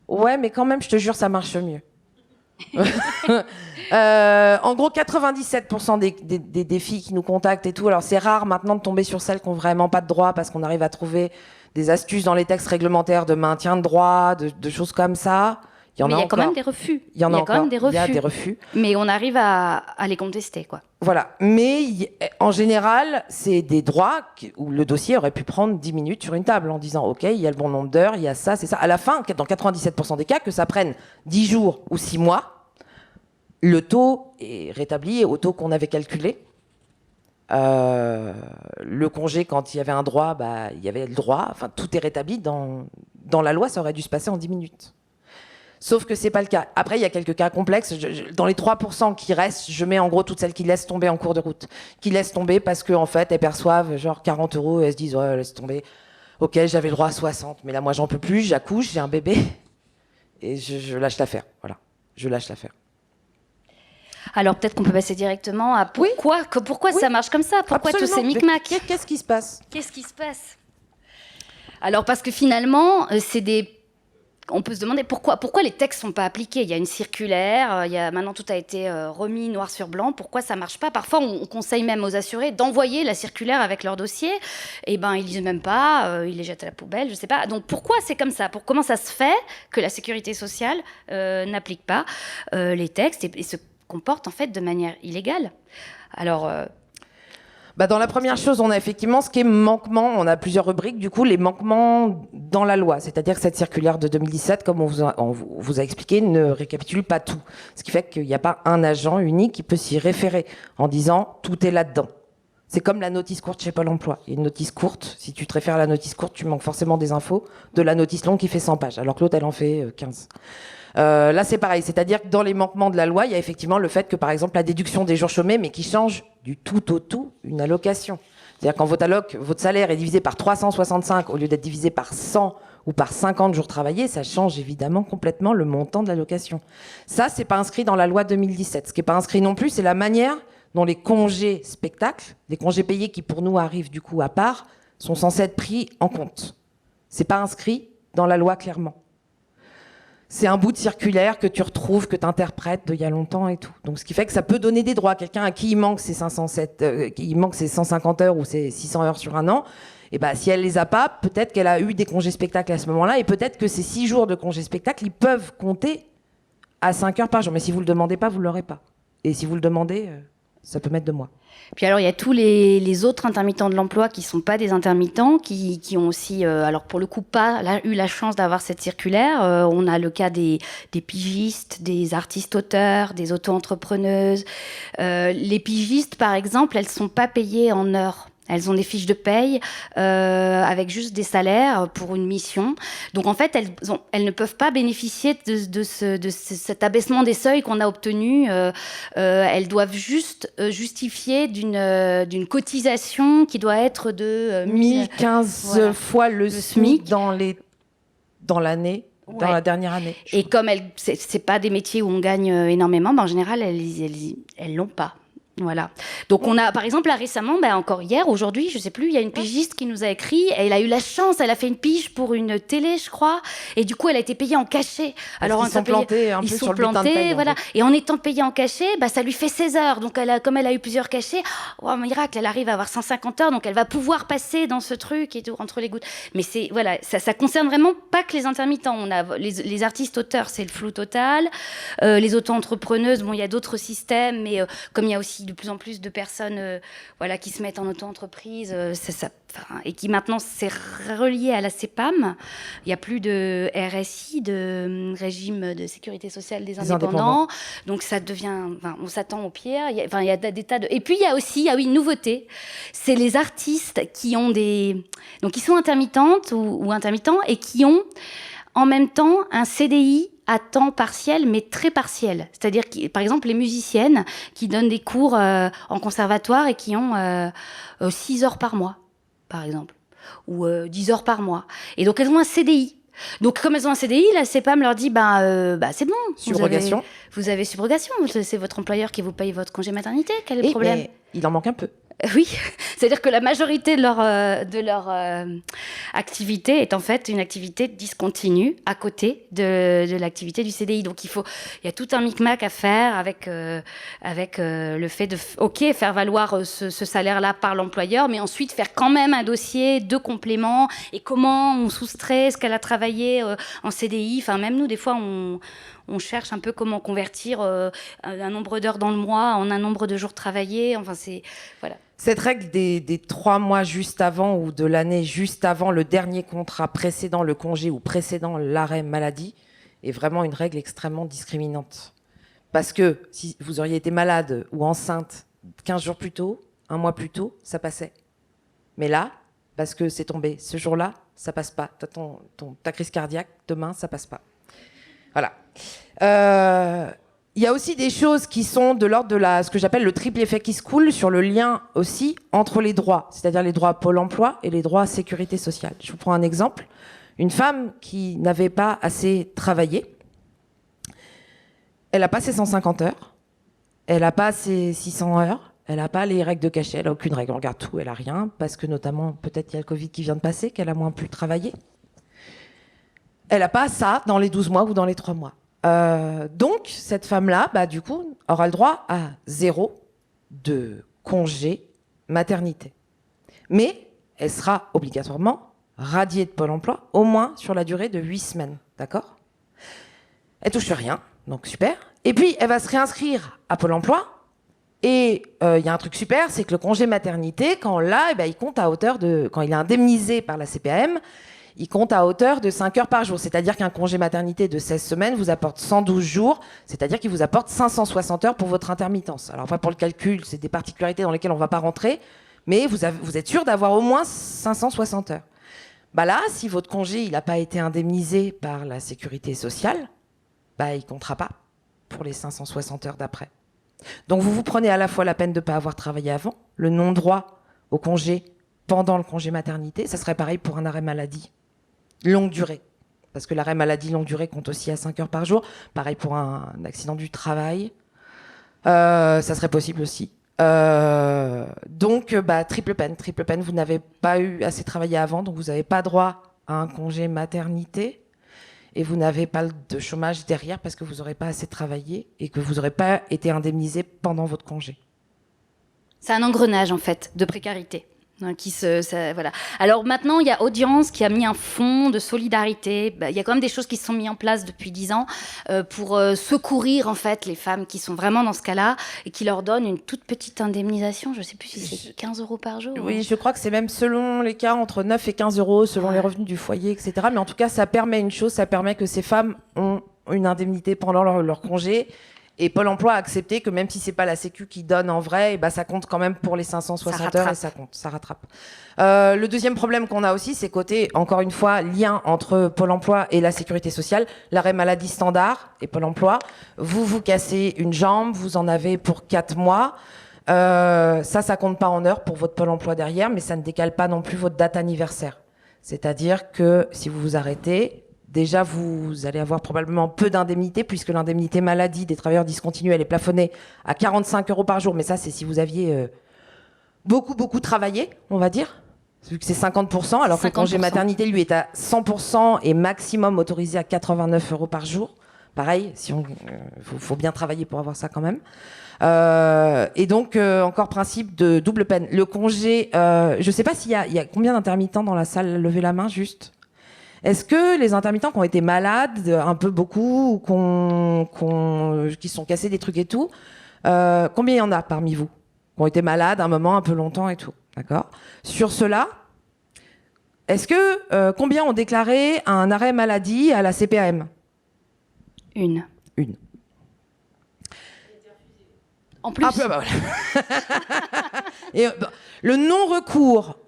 Ouais, mais quand même, je te jure, ça marche mieux. En gros, 97% des filles qui nous contactent et tout. Alors, c'est rare maintenant de tomber sur celles qui n'ont vraiment pas de droit parce qu'on arrive à trouver des astuces dans les textes réglementaires de maintien de droit, de choses comme ça. Il y a quand même des refus. Il y a des refus. Mais on arrive à les contester, quoi. Voilà. Mais en général, c'est des droits où le dossier aurait pu prendre 10 minutes sur une table en disant OK, il y a le bon nombre d'heures, il y a ça, c'est ça. À la fin, dans 97% des cas, que ça prenne 10 jours ou 6 mois, le taux est rétabli au taux qu'on avait calculé. Le congé, quand il y avait un droit, bah, il y avait le droit. Enfin, tout est rétabli. Dans la loi, ça aurait dû se passer en 10 minutes. Sauf que c'est pas le cas. Après, il y a quelques cas complexes. Dans les 3% qui restent, je mets en gros toutes celles qui laissent tomber en cours de route. Qui laissent tomber parce qu'en fait, elles perçoivent genre 40 € et elles se disent, ouais, laisse tomber. Ok, j'avais le droit à 60, mais là, moi, j'en peux plus, j'accouche, j'ai un bébé. Et je lâche l'affaire. Voilà. Je lâche l'affaire. Alors peut-être qu'on peut passer directement à pourquoi oui. Ça marche comme ça. Pourquoi tous ces micmacs ? Qu'est-ce qui se passe ? Alors parce que finalement, on peut se demander pourquoi les textes sont pas appliqués. Il y a une circulaire, maintenant tout a été remis noir sur blanc. Pourquoi ça marche pas ? Parfois, on conseille même aux assurés d'envoyer la circulaire avec leur dossier. Et ben, ils lisent même pas, ils les jettent à la poubelle, je sais pas. Donc pourquoi c'est comme ça ? Comment ça se fait que la sécurité sociale n'applique pas les textes et se comporte en fait de manière illégale ? Alors. Dans la première chose, on a effectivement ce qui est manquement. On a plusieurs rubriques, du coup, les manquements dans la loi. C'est-à-dire que cette circulaire de 2017, comme on vous a expliqué, ne récapitule pas tout. Ce qui fait qu'il n'y a pas un agent unique qui peut s'y référer en disant tout est là-dedans. C'est comme la notice courte chez Pôle emploi. Il y a une notice courte. Si tu te réfères à la notice courte, tu manques forcément des infos de la notice longue qui fait 100 pages, alors que l'autre, elle en fait 15. Là, c'est pareil. C'est-à-dire que dans les manquements de la loi, il y a effectivement le fait que, par exemple, la déduction des jours chômés, mais qui change du tout au tout une allocation. C'est-à-dire quand votre salaire est divisé par 365 au lieu d'être divisé par 100 ou par 50 jours travaillés, ça change évidemment complètement le montant de l'allocation. Ça, c'est pas inscrit dans la loi 2017. Ce qui n'est pas inscrit non plus, c'est la manière dont les congés spectacles, les congés payés qui pour nous arrivent du coup à part, sont censés être pris en compte. C'est pas inscrit dans la loi clairement. C'est un bout de circulaire que tu retrouves, que tu interprètes d'il y a longtemps et tout. Donc, ce qui fait que ça peut donner des droits. Quelqu'un à qui il manque ses 150 heures ou ses 600 heures sur un an, et ben, si elle les a pas, peut-être qu'elle a eu des congés spectacles à ce moment-là, et peut-être que ces 6 jours de congés spectacles, ils peuvent compter à 5 heures par jour. Mais si vous le demandez pas, vous l'aurez pas. Et si vous le demandez, ça peut mettre 2 mois. Puis alors, il y a tous les autres intermittents de l'emploi qui ne sont pas des intermittents, qui ont aussi, alors pour le coup, pas eu la chance d'avoir cette circulaire. On a le cas des pigistes, des artistes-auteurs, des auto-entrepreneuses. Les pigistes, par exemple, elles ne sont pas payées en heures. Elles ont des fiches de paye avec juste des salaires pour une mission. Donc en fait, elles ne peuvent pas bénéficier de cet abaissement des seuils qu'on a obtenu. Elles doivent juste justifier d'une cotisation qui doit être de 1015 voilà, fois le SMIC dans l'année. Ouais. Dans la dernière année. Et comme c'est pas des métiers où on gagne énormément, en général, elles l'ont pas. Voilà. Donc on a, par exemple, là récemment, encore hier, aujourd'hui, je sais plus, il y a une pigiste qui nous a écrit. Elle a eu la chance, elle a fait une pige pour une télé, je crois, et du coup, elle a été payée en cachet. Alors ils sont plantés un peu sur le butin de paye, voilà. Et en étant payée en cachet, ça lui fait 16 heures. Donc comme elle a eu plusieurs cachets, oh miracle, elle arrive à avoir 150 heures, donc elle va pouvoir passer dans ce truc et tout entre les gouttes. Mais c'est voilà, ça concerne vraiment pas que les intermittents. On a les artistes auteurs, c'est le flou total. Les auto-entrepreneuses, il y a d'autres systèmes, mais comme il y a aussi de plus en plus de personnes qui se mettent en auto-entreprise et qui maintenant c'est relié à la CEPAM. Il n'y a plus de RSI, de régime de sécurité sociale des indépendants. Donc ça devient, on s'attend au pire. Il y a des tas de... Et puis il y a aussi, une nouveauté, c'est les artistes qui ont donc qui sont intermittentes ou intermittents et qui ont en même temps un CDI à temps partiel, mais très partiel. C'est-à-dire, par exemple, les musiciennes qui donnent des cours en conservatoire et qui ont 6 heures par mois, par exemple, ou 10 heures par mois. Et donc, elles ont un CDI. Donc, comme elles ont un CDI, la CEPAM leur dit, c'est bon. Subrogation. Vous avez subrogation. C'est votre employeur qui vous paye votre congé maternité. Quel est le problème ? Mais il en manque un peu. Oui, c'est-à-dire que la majorité de leur activité est en fait une activité discontinue à côté de l'activité du CDI. Donc il y a tout un micmac à faire avec le fait de faire valoir ce salaire-là par l'employeur, mais ensuite faire quand même un dossier de complément et comment on soustrait ce qu'elle a travaillé en CDI. Enfin même nous des fois on cherche un peu comment convertir un nombre d'heures dans le mois en un nombre de jours travaillés. Enfin voilà. Cette règle des 3 mois juste avant ou de l'année juste avant le dernier contrat précédant le congé ou précédant l'arrêt maladie est vraiment une règle extrêmement discriminante. Parce que si vous auriez été malade ou enceinte 15 jours plus tôt, 1 mois plus tôt, ça passait. Mais là, parce que c'est tombé ce jour-là, ça passe pas. Ta crise cardiaque, demain, ça passe pas. Voilà. Il y a aussi des choses qui sont de l'ordre de ce que j'appelle le triple effet qui se coule sur le lien aussi entre les droits, c'est-à-dire les droits à Pôle emploi et les droits à sécurité sociale. Je vous prends un exemple. Une femme qui n'avait pas assez travaillé, elle n'a pas ses 150 heures, elle n'a pas ses 600 heures, elle n'a pas les règles de cachet, elle n'a aucune règle, on regarde tout, elle n'a rien, parce que notamment, peut-être il y a le Covid qui vient de passer, qu'elle a moins pu travailler. Elle n'a pas ça dans les 12 mois ou dans les 3 mois. Donc, cette femme-là, du coup, aura le droit à 0 de congé maternité. Mais elle sera obligatoirement radiée de Pôle emploi, au moins sur la durée de 8 semaines. D'accord ? Elle touche rien, donc super. Et puis, elle va se réinscrire à Pôle emploi. Et il y a un truc super, c'est que le congé maternité, quand là, il compte à hauteur de... Quand il est indemnisé par la CPAM, il compte à hauteur de 5 heures par jour. C'est-à-dire qu'un congé maternité de 16 semaines vous apporte 112 jours, c'est-à-dire qu'il vous apporte 560 heures pour votre intermittence. Alors après, pour le calcul, c'est des particularités dans lesquelles on ne va pas rentrer, mais vous êtes sûr d'avoir au moins 560 heures. Là, si votre congé il n'a pas été indemnisé par la sécurité sociale, il ne comptera pas pour les 560 heures d'après. Donc vous prenez à la fois la peine de ne pas avoir travaillé avant, le non-droit au congé pendant le congé maternité, ça serait pareil pour un arrêt maladie. longue durée. Parce que l'arrêt maladie longue durée compte aussi à 5 heures par jour. Pareil pour un accident du travail. Ça serait possible aussi. Donc, triple peine. Triple peine, vous n'avez pas eu assez travaillé avant, donc vous n'avez pas droit à un congé maternité. Et vous n'avez pas de chômage derrière parce que vous n'aurez pas assez travaillé et que vous n'aurez pas été indemnisé pendant votre congé. C'est un engrenage, en fait, de précarité. Voilà. Alors maintenant, il y a Audience qui a mis un fonds de solidarité. Il y a quand même des choses qui se sont mises en place depuis 10 ans pour secourir en fait les femmes qui sont vraiment dans ce cas-là et qui leur donnent une toute petite indemnisation. Je ne sais plus si c'est 15 € par jour. Oui, je crois que c'est même selon les cas entre 9 et 15 euros, selon les revenus du foyer, etc. Mais en tout cas, ça permet une chose, ça permet que ces femmes ont une indemnité pendant leur congé. Et Pôle emploi a accepté que même si c'est pas la Sécu qui donne en vrai, ça compte quand même pour les 560 heures et ça rattrape. Le deuxième problème qu'on a aussi, c'est côté, encore une fois, lien entre Pôle emploi et la sécurité sociale, l'arrêt maladie standard et Pôle emploi. Vous cassez une jambe, vous en avez pour 4 mois. Ça compte pas en heures pour votre Pôle emploi derrière, mais ça ne décale pas non plus votre date anniversaire. C'est-à-dire que si vous vous arrêtez, déjà, vous allez avoir probablement peu d'indemnité puisque l'indemnité maladie des travailleurs discontinus, elle est plafonnée à 45 € par jour. Mais ça, c'est si vous aviez beaucoup travaillé, on va dire. Vu que c'est 50%, alors que le congé maternité, lui, est à 100% et maximum autorisé à 89 € par jour. Pareil, faut bien travailler pour avoir ça quand même. Et donc, encore principe de double peine. Le congé, je sais pas s'il y a combien d'intermittents dans la salle, levez la main juste. Est-ce que les intermittents qui ont été malades, un peu beaucoup, ou qui se sont cassés des trucs et tout, combien il y en a parmi vous qui ont été malades un moment, un peu longtemps et tout, d'accord? Sur cela, est-ce que combien ont déclaré un arrêt maladie à la CPAM? Une. En plus. Voilà. Et le non-recours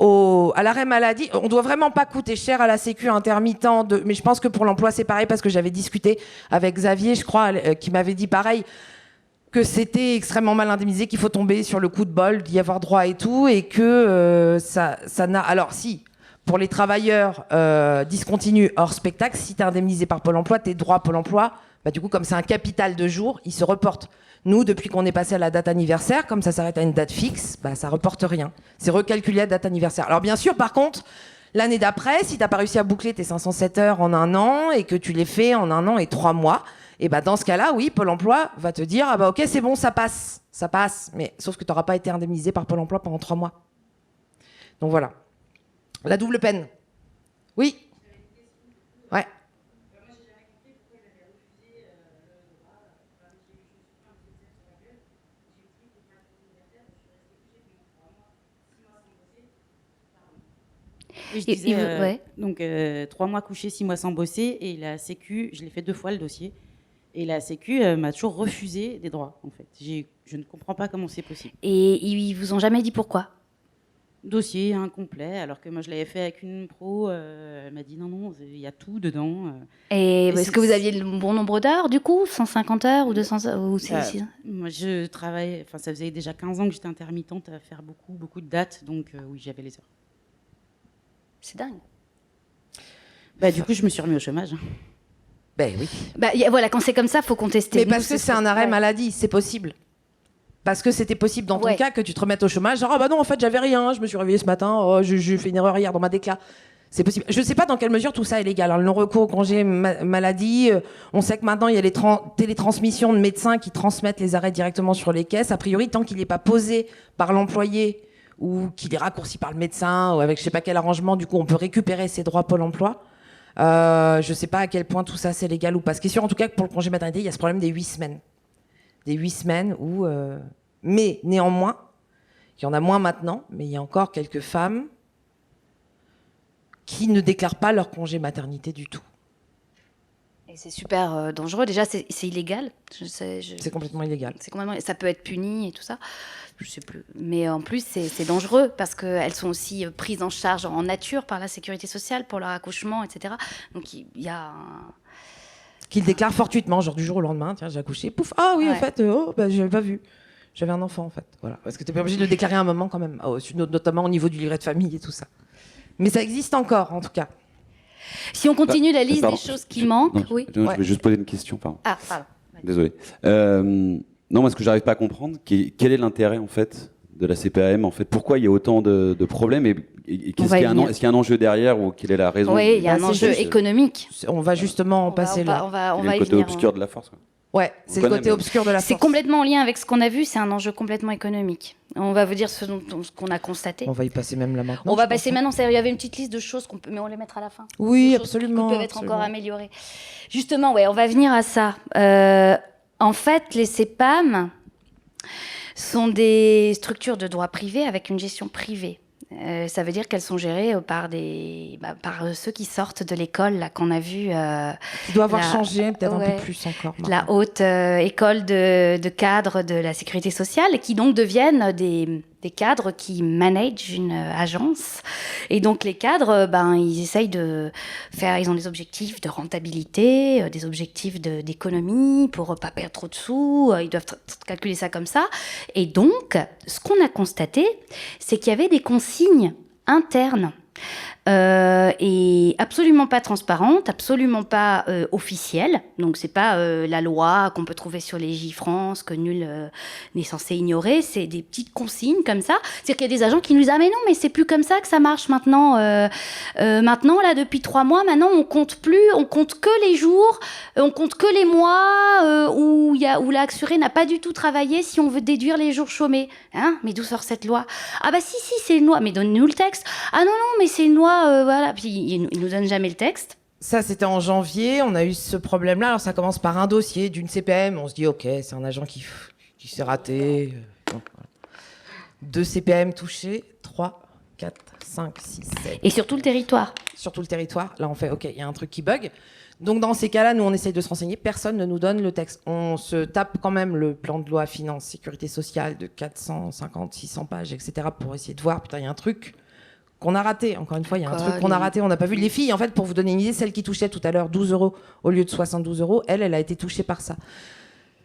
à l'arrêt maladie, on doit vraiment pas coûter cher à la Sécu intermittent. Mais je pense que pour l'emploi, c'est pareil parce que j'avais discuté avec Xavier, je crois, qui m'avait dit pareil, que c'était extrêmement mal indemnisé, qu'il faut tomber sur le coup de bol, d'y avoir droit et tout, et que ça n'a... Alors si, pour les travailleurs discontinus hors spectacle, si t'es indemnisé par Pôle emploi, tes droits Pôle emploi, du coup, comme c'est un capital de jours, il se reporte. Nous, depuis qu'on est passé à la date anniversaire, comme ça s'arrête à une date fixe, ça reporte rien. C'est recalculé à date anniversaire. Alors bien sûr, par contre, l'année d'après, si t'as pas réussi à boucler tes 507 heures en 1 an et que tu les fais en 1 an et 3 mois, et dans ce cas-là, oui, Pôle emploi va te dire, ok, c'est bon, ça passe, mais sauf que t'auras pas été indemnisé par Pôle emploi pendant 3 mois. Donc voilà. La double peine. Oui. Ouais. Oui, je disais, donc 3 mois couché, 6 mois sans bosser, et la Sécu, je l'ai fait 2 fois le dossier, et la Sécu m'a toujours refusé des droits, en fait. Je ne comprends pas comment c'est possible. Et ils vous ont jamais dit pourquoi? Dossier incomplet, alors que moi je l'avais fait avec une pro, elle m'a dit non, il y a tout dedans. Et est-ce que vous aviez le bon nombre d'heures, du coup? 150 heures ou 200 heures ou moi je travaille, ça faisait déjà 15 ans que j'étais intermittente à faire beaucoup de dates, donc oui, j'avais les heures. C'est dingue. Du coup, je me suis remis au chômage. Oui. Voilà, quand c'est comme ça, faut contester. Mais parce que c'est un arrêt maladie, c'est possible. Parce que c'était possible dans ton cas que tu te remettes au chômage. Genre, non, en fait, j'avais rien, je me suis réveillée ce matin, j'ai fait une erreur hier dans ma décla. C'est possible. Je ne sais pas dans quelle mesure tout ça est légal. Alors, le non-recours au congé maladie, on sait que maintenant, il y a les télétransmissions de médecins qui transmettent les arrêts directement sur les caisses. A priori, tant qu'il n'est pas posé par l'employé ou qu'il est raccourci par le médecin ou avec je sais pas quel arrangement, du coup on peut récupérer ses droits Pôle emploi. Je sais pas à quel point tout ça c'est légal ou pas. Ce qui est sûr en tout cas que pour le congé maternité, il y a ce problème des 8 semaines. Des 8 semaines où... Mais néanmoins, il y en a moins maintenant, mais il y a encore quelques femmes qui ne déclarent pas leur congé maternité du tout. Et c'est super dangereux. Déjà, c'est illégal. C'est complètement illégal. Ça peut être puni et tout ça. Je sais plus. Mais en plus, c'est dangereux parce qu'elles sont aussi prises en charge en nature par la sécurité sociale pour leur accouchement, etc. Donc, il y a Qu'ils déclarent fortuitement, genre du jour au lendemain, tiens, j'ai accouché, pouf, ah oui, en fait, j'avais pas vu. J'avais un enfant, en fait. Voilà. Parce que t'es pas obligé de le déclarer à un moment quand même, notamment au niveau du livret de famille et tout ça. Mais ça existe encore, en tout cas. Si on continue la liste pardon, des choses qui manquent, non, oui. Je vais juste poser une question, pardon. Ah, pardon. Désolé. Non, moi, ce que j'arrive pas à comprendre, quel est l'intérêt, en fait, de la CPAM, en fait? Pourquoi il y a autant de problèmes et est-ce qu'il y a un enjeu derrière ou quelle est la raison? Oui, il y a un enjeu économique. On va justement en passer là. On C'est va le y côté venir. obscur de la force, quoi. Ouais, c'est le côté obscur de la C'est force. complètement en lien avec ce qu'on a vu, c'est un enjeu complètement économique. On va vous dire ce qu'on a constaté. On va y passer même là maintenant. On va je passer pense. maintenant, il y avait une petite liste de choses qu'on peut, mais on les mettra à la fin. Oui, Des choses absolument. Qui peuvent être absolument. encore améliorées. Justement, ouais, on va venir à ça. En fait, les CPAM sont des structures de droit privé avec une gestion privée. Ça veut dire qu'elles sont gérées par ceux qui sortent de l'école, là, qu'on a vu. Qui doit avoir la- changé, peut-être un ouais. peu plus encore. La haute école de cadres de la sécurité sociale, qui donc deviennent des cadres qui managent une agence. Et donc les cadres, ils essayent de faire, ils ont des objectifs de rentabilité, des objectifs d'économie pour pas perdre trop de sous, ils doivent calculer ça comme ça. Et donc, ce qu'on a constaté, c'est qu'il y avait des consignes internes. Et absolument pas transparente, absolument pas officielle. Donc c'est pas la loi qu'on peut trouver sur les J-France que nul n'est censé ignorer. C'est des petites consignes comme ça. C'est-à-dire qu'il y a des agents qui nous disent ah mais non mais c'est plus comme ça que ça marche maintenant. Maintenant là depuis 3 mois maintenant on compte plus, on compte que les jours, on compte que les mois où l'assuré n'a pas du tout travaillé si on veut déduire les jours chômés. Hein, mais d'où sort cette loi? Ah bah si c'est une loi. Mais donne-nous le texte. Ah non mais c'est une loi. Voilà, puis il nous donne jamais le texte. Ça, c'était en janvier. On a eu ce problème-là. Alors, ça commence par un dossier d'une CPM. On se dit, OK, c'est un agent qui s'est raté. Bon, voilà. 2 CPM touchés. 3, 4, 5, 6, 7. Et sur tout le territoire. Sur tout le territoire. Là, on fait, OK, il y a un truc qui bug. Donc, dans ces cas-là, nous, on essaye de se renseigner. Personne ne nous donne le texte. On se tape quand même le plan de loi finance, sécurité sociale de 450, 600 pages, etc. pour essayer de voir, putain, il y a un truc qu'on a raté. Encore une fois, il y a un truc qu'on a raté. On n'a pas vu. Les filles, en fait, pour vous donner une idée, celle qui touchait tout à l'heure 12 € au lieu de 72 €, elle a été touchée par ça.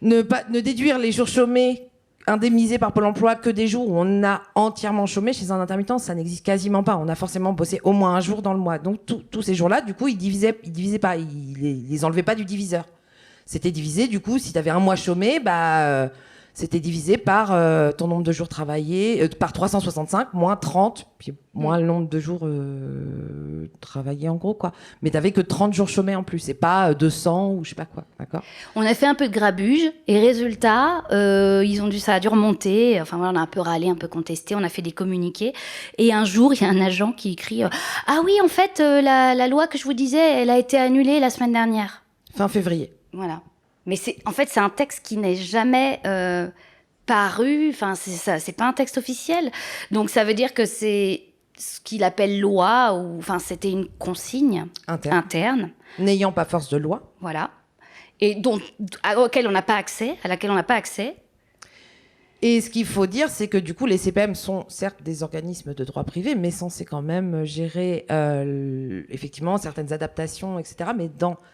Ne déduire les jours chômés indemnisés par Pôle emploi que des jours où on a entièrement chômé chez un intermittent, ça n'existe quasiment pas. On a forcément bossé au moins un jour dans le mois. Donc, tous ces jours-là, du coup, ils divisaient pas. Ils les enlevaient pas du diviseur. C'était divisé, du coup, si tu avais un mois chômé, c'était divisé par ton nombre de jours travaillés, par 365, moins 30, puis moins le nombre de jours travaillés en gros, quoi. Mais t'avais que 30 jours chômés en plus, et pas 200 ou je sais pas quoi, d'accord? On a fait un peu de grabuge, et résultat, ça a dû remonter, enfin voilà, on a un peu râlé, un peu contesté, on a fait des communiqués, et un jour, il y a un agent qui écrit « Ah oui, en fait, la loi que je vous disais, elle a été annulée la semaine dernière. » Fin février. Voilà. Mais c'est un texte qui n'est jamais paru. Enfin, c'est pas un texte officiel. Donc ça veut dire que c'est ce qu'il appelle loi, ou enfin c'était une consigne interne. N'ayant pas force de loi. Voilà. Et à laquelle on n'a pas accès. Et ce qu'il faut dire, c'est que du coup, les CPM sont certes des organismes de droit privé, mais censés quand même gérer effectivement certaines adaptations, etc. Mais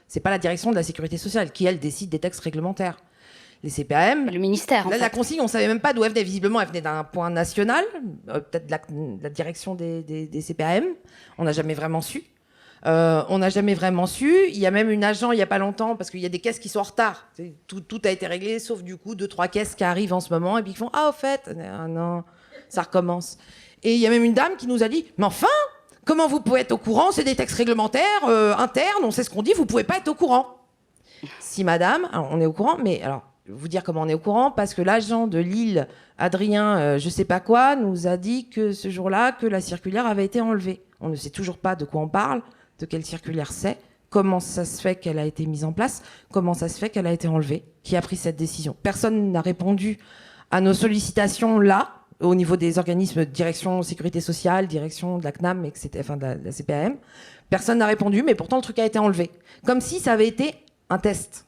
c'est pas la direction de la sécurité sociale qui, elle, décide des textes réglementaires. Les CPM... Le ministère, la consigne, on savait même pas d'où elle venait. Visiblement, elle venait d'un point national, peut-être de la direction des CPM. On n'a jamais vraiment su. Il y a même une agent il y a pas longtemps, parce qu'il y a des caisses qui sont en retard. Tout a été réglé, sauf du coup 2-3 caisses qui arrivent en ce moment et puis qui font au fait, non, ça recommence. Et il y a même une dame qui nous a dit mais enfin, comment vous pouvez être au courant? C'est des textes réglementaires internes, on sait ce qu'on dit, vous pouvez pas être au courant. Si madame, alors, on est au courant, mais alors je vais vous dire comment on est au courant, parce que l'agent de Lille, Adrien, je sais pas quoi, nous a dit que ce jour-là, que la circulaire avait été enlevée. On ne sait toujours pas de quoi on parle, de quelle circulaire c'est, comment ça se fait qu'elle a été mise en place, comment ça se fait qu'elle a été enlevée, qui a pris cette décision. Personne n'a répondu à nos sollicitations là, au niveau des organismes de direction sécurité sociale, direction de la CNAM, etc., enfin de la CPAM. Personne n'a répondu, mais pourtant le truc a été enlevé. Comme si ça avait été un test.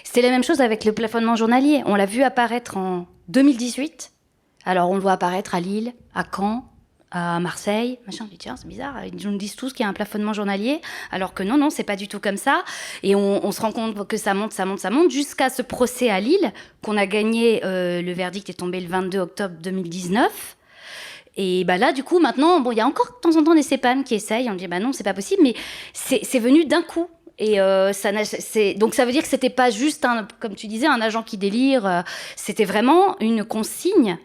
C'était la même chose avec le plafonnement journalier. On l'a vu apparaître en 2018. Alors on le voit apparaître à Lille, à Caen, à Marseille, machin. On dit tiens, c'est bizarre, ils nous disent tous qu'il y a un plafonnement journalier, alors que non, c'est pas du tout comme ça. Et on se rend compte que ça monte, jusqu'à ce procès à Lille qu'on a gagné. Le verdict est tombé le 22 octobre 2019. Et bah là, du coup, maintenant, bon, il y a encore de temps en temps des CPAM qui essayent. On dit, bah non, c'est pas possible, mais c'est venu d'un coup. Et donc ça veut dire que c'était pas juste, comme tu disais, un agent qui délire. C'était vraiment une consigne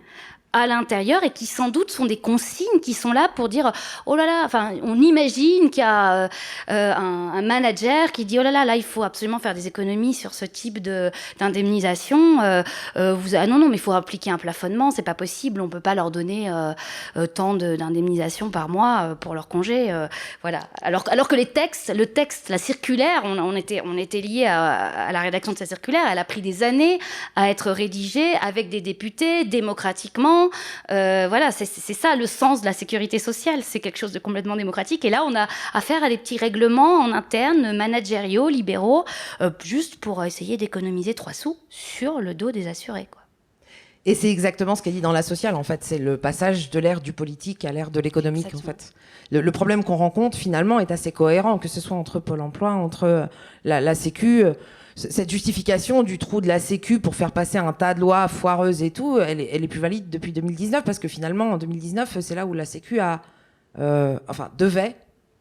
à l'intérieur et qui sans doute sont des consignes qui sont là pour dire oh là là, enfin on imagine qu'il y a un manager qui dit oh là là, là il faut absolument faire des économies sur ce type d'indemnisation, ah non mais il faut appliquer un plafonnement, c'est pas possible, on peut pas leur donner tant d'indemnisation par mois pour leur congé, voilà, alors que le texte, la circulaire, on était liés à la rédaction de cette circulaire, elle a pris des années à être rédigée avec des députés démocratiquement. Voilà, c'est ça le sens de la sécurité sociale, c'est quelque chose de complètement démocratique. Et là, on a affaire à des petits règlements en interne, managériaux, libéraux, juste pour essayer d'économiser 3 sous sur le dos des assurés, quoi. Et c'est exactement ce qu'elle dit dans la sociale, en fait. C'est le passage de l'ère du politique à l'ère de l'économique, en fait. Le problème qu'on rencontre, finalement, est assez cohérent, que ce soit entre Pôle emploi, entre la Sécu. Cette justification du trou de la Sécu pour faire passer un tas de lois foireuses et tout, elle est plus valide depuis 2019, parce que finalement, en 2019, c'est là où la Sécu devait,